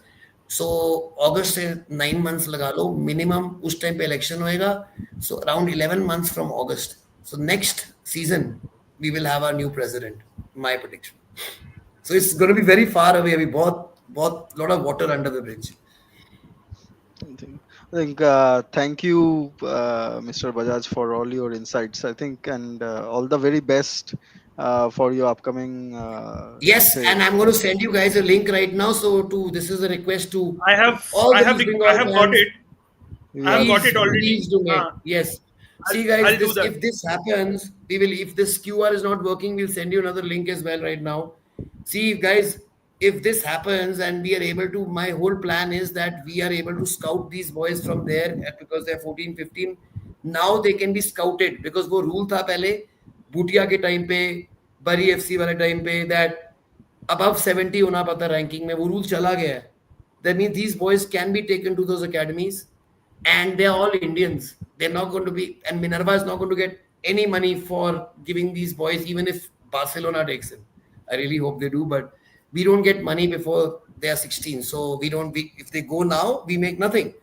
S3: So August से 9 months लगा लो minimum, उस time पे election होएगा. So around 11 months from August. So next season we will have our new president. My prediction. So it's going to be very far away. अभी बहुत lot of water under the bridge.
S2: I think thank you, Mr. Bajaj, for all your insights. I think, and all the very best for your upcoming.
S3: Yes, and I'm going to send you guys a link right now. So this is a request to
S1: I have
S3: all the
S1: I have
S3: East Bengal
S1: got
S3: fans.
S1: it. I have got it already.
S3: Please do it. Yes. See, guys,
S1: I'll do that.
S3: if this happens, we will. If this QR is not working, we'll send you another link as well right now. See, guys, if this happens and we are able to, my whole plan is that we are able to scout these boys from there because they're 14, 15. Now they can be scouted because वो rule था पहले बूटिया के time पे, बरी FC वाले time पे that above 70 होना पड़ता रैंकिंग में, वो rule चला गया है. That means these boys can be taken to those academies and they're all Indians. They're not going to be, and Minerva is not going to get any money for giving these boys, even if Barcelona takes him. I really hope they do, but we don't get money before they are 16. So if they go now, we make nothing.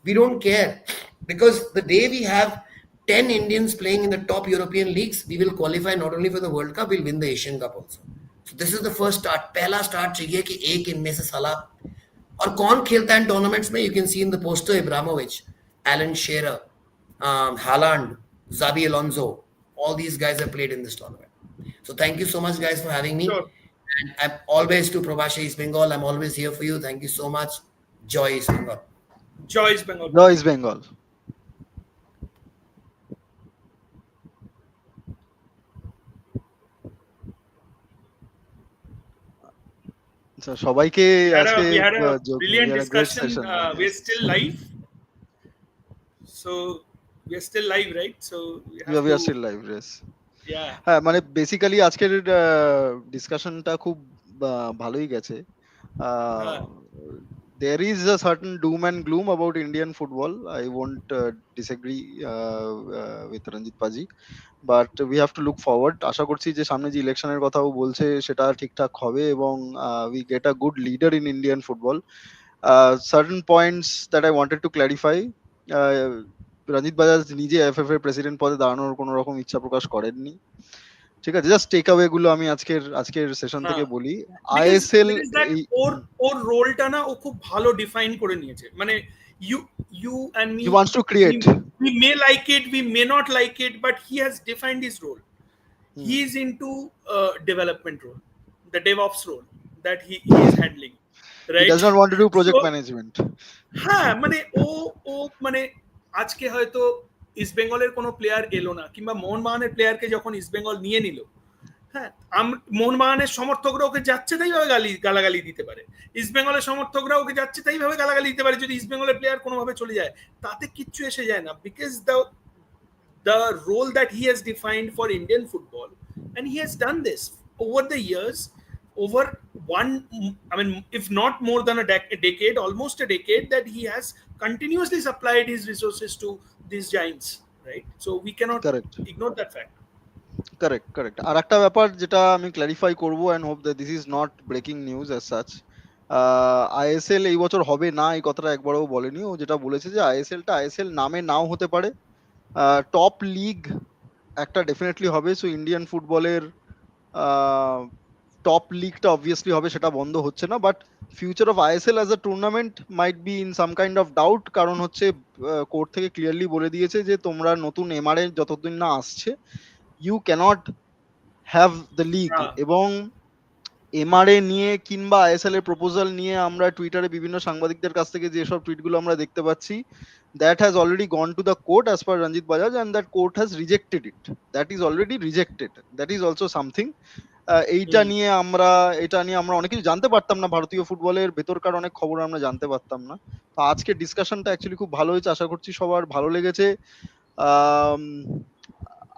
S3: We don't care because the day we have 10 Indians playing in the top European leagues, we will qualify not only for the World Cup, we'll win the Asian Cup also. So this is the first start. पहला start चाहिए कि एक इनमें से साला और कौन खेलता है tournaments में? You can see in the poster Ibrahimovic, Alan Shearer, Haaland, Xabi Alonso. All these guys have played in this tournament. So thank you so much, guys, for having me.
S1: Sure.
S3: And I'm always to Probashe East Bengal. I'm always here for you. Thank you so much. Joy East Bengal.
S1: Joy East Bengal.
S2: Joy East Bengal. So সবাইকে আজকে
S1: We had a brilliant discussion. We're still live. So we're still live, right? So
S2: we are still live, yes.
S1: Yeah.
S2: হ্যাঁ, মানে basically আজকের ডিসকাশনটা খুব ভালোই গেছে. There is a certain doom and gloom about Indian football. I won't disagree with Ranjit Paji, but we have to look forward. আশা করছি যে সামনে যে ইলেকশনের কথাও বলছে সেটা ঠিকঠাক হবে এবং we get a good leader in Indian football. Certain points that I wanted to clarify. রঞ্জিত বাজাজ নিজে AIFF এর প্রেসিডেন্ট পদে দাঁড়ানোর কোনো রকম ইচ্ছা প্রকাশ করেননি. ঠিক আছে, জাস্ট টেক অ্যাওয়ে গুলো আমি আজকের সেশন থেকে বলি. আইএসএল
S1: ওর রোলটা না ও খুব ভালো ডিফাইন করে নিয়েছে. মানে you and me,
S2: he wants to create.
S1: We may like it, we may not like it, but he has defined his role. He is into development role, the DevOps role that he is handling, right?
S2: He does not want to do project management.
S1: হ্যাঁ, মানে ও মানে আজকে হয়তো east বেঙ্গলের কোনো player এলো না কিংবা মোহনবাগানের প্লেয়ারকে যখন ইস্ট বেঙ্গল নিয়ে নিল, হ্যাঁ, মোহনবাগানের সমর্থকরা ওকে যাচ্ছে তাই ভাবে গালাগালি দিতে পারে, ইস্ট বেঙ্গলের সমর্থকরা ওকে যাচ্ছে তাই ভাবে গালাগালি দিতে পারে যদি ইস্ট বেঙ্গলের প্লেয়ার কোনোভাবে চলে যায়, তাতে কিচ্ছু এসে যায় না, because the role that he has defined for Indian football, and he has done this over the years, over if not more than a decade, almost a decade, that he has continuously supplied his resources to these giants, right? So we cannot ignore that fact.
S2: Correct. আর একটা ব্যাপার যেটা আমি clarify করব and hope that this is not breaking news as such. ISL এই বছর হবে না এই কথাটা একবারও বলেনি। ও যেটা বলেছে যে আইএসএলটা আইএসএল নামে নাও হতে পারে, টপ লিগ একটা ডেফিনেটলি হবে। সো ইন্ডিয়ান ফুটবলের টপ লিগটা অবভিয়াসলি হবে, সেটা বন্ধ হচ্ছে না। But future of ISL as a tournament might be in some kind of doubt, কারণ হচ্ছে কোর্ট থেকে ক্লিয়ারলি বলে দিয়েছে যে তোমরা নতুন এমআরএ যতদিন না আসছে you cannot have the league.
S1: হ্যাঁ।
S2: এবং এমআরএ নিয়ে কিংবা আইএসএল এর প্রপোজাল নিয়ে আমরা টুইটারে বিভিন্ন সাংবাদিকদের কাছ থেকে যেসব টুইটগুলো আমরা দেখতে পাচ্ছি, that has already gone to the court as per Ranjit Bajaj, and that court has rejected it. That is already rejected. That is also something. এটা নিয়ে আমরা অনেক কিছু জানতে পারতাম না, ভারতীয় ফুটবলের ভেতরকার অনেক খবর আমরা জানতে পারতাম না। তো আজকে ডিসকাশনটা অ্যাকচুয়ালি খুব ভালো হয়েছে, আশা করছি সবার ভালো লেগেছে।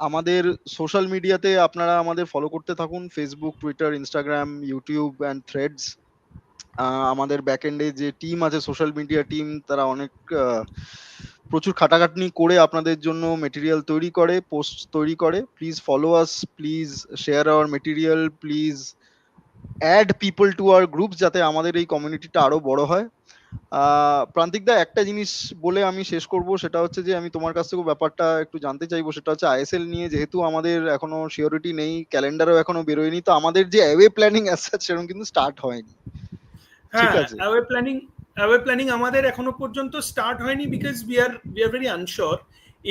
S2: আমাদের সোশ্যাল মিডিয়াতে আপনারা আমাদের ফলো করতে থাকুন, Facebook, Twitter, Instagram, YouTube and threads. আমাদের ব্যাকএন্ডে যে টিম আছে, সোশ্যাল মিডিয়া টিম, তারা অনেক প্রচুর খাটাখাটনি করে আপনাদের জন্য মেটেরিয়াল তৈরি করে, পোস্ট তৈরি করে। Please follow us, please share our material, please add people to our groups, যাতে আমাদের এই কমিউনিটিটা আরো বড় হয়। প্রান্তিক দা, একটা জিনিস বলে আমি শেষ করব, সেটা হচ্ছে যে আমি তোমার কাছ থেকে ব্যাপারটা একটু জানতে চাইবো, সেটা হচ্ছে আইএসএল নিয়ে যেহেতু আমাদের এখনো সিওরিটি নেই, ক্যালেন্ডারও এখনো বেরোয়নি, তো আমাদের যে অ্যাওয়ে প্ল্যানিং সেরকম কিন্তু স্টার্ট হয়নি। ঠিক
S1: হ্যাঁ,
S2: আছে,
S1: অ্যাওয়ে প্ল্যানিং আমাদের এখনো পর্যন্ত স্টার্ট হয়নি, because we are very unsure.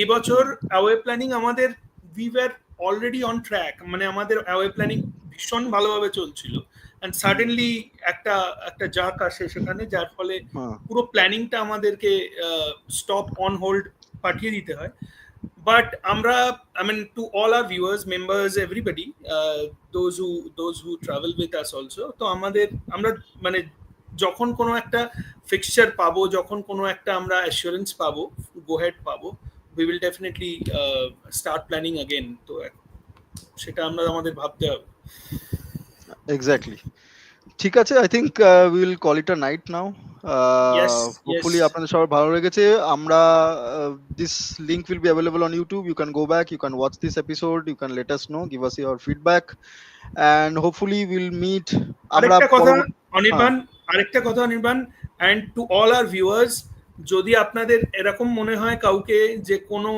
S1: এবছর অ্যাওয়ে প্ল্যানিং আমাদের we were already on track, মানে আমাদের অ্যাওয়ে প্ল্যানিং ভীষণ ভালোভাবে চলছিল, অ্যান্ড সাডেনলি একটা জাক আসে সেখানে, যার ফলে পুরো প্ল্যানিংটা আমাদেরকে স্টপ অন হোল্ড পাঠিয়ে দিতে হয়। বাট আমরা, I mean, to all our viewers, members, everybody, those who travel with us also, তো আমরা মানে যখন কোনো একটা ফিক্সচার পাবো, যখন কোনো একটা আমরা অ্যাসুরেন্স পাবো, গো হেড পাবো, we will definitely start planning again. তো সেটা আমাদের ভাবতে হবে।
S2: এক্স্যাক্টলি। ঠিক আছে, I think we will call it a night now. Hopefully আপনাদের সবার ভালো লেগেছে। আমরা this link will be available on YouTube, you can go back, you can watch this episode, you can let us know, give us your feedback, and hopefully will meet.
S1: আরেকটা কথা Anirban, and to all our viewers, যদি আপনাদের এরকম মনে হয় কাউকে যে কোনো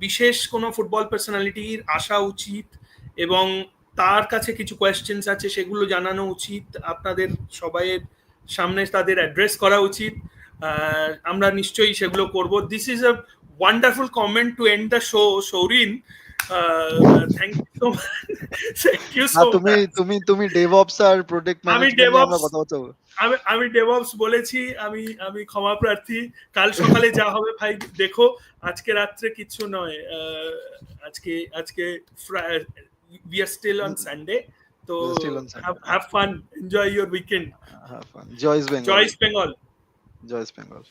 S1: বিশেষ কোনো ফুটবল পার্সোনালিটির আসা উচিত এবং তার কাছে কিছু কোয়েশ্চেন্স আছে, সেগুলো জানানো উচিত, আপনাদের সবাইয়ের সামনে তাদের অ্যাড্রেস করা উচিত, আমরা নিশ্চয়ই সেগুলো করব। This is a wonderful comment to end the show, Saurin. Thank you so much. Thank you so much.
S2: তুমি ডেভঅপস আর প্রোডাক্ট ম্যানেজমেন্ট নিয়ে আমরা কথা বলতে হবে।
S1: আমি ডেভঅপস বলেছি, আমি ক্ষমা প্রার্থী। কাল সকালে যা হবে ভাই দেখো, আজকে রাত্রে কিছু নয়, আজকে we are still on Sunday, so have fun, enjoy your weekend,
S2: have fun. Joyce Bengal.
S1: Joyce Bengal.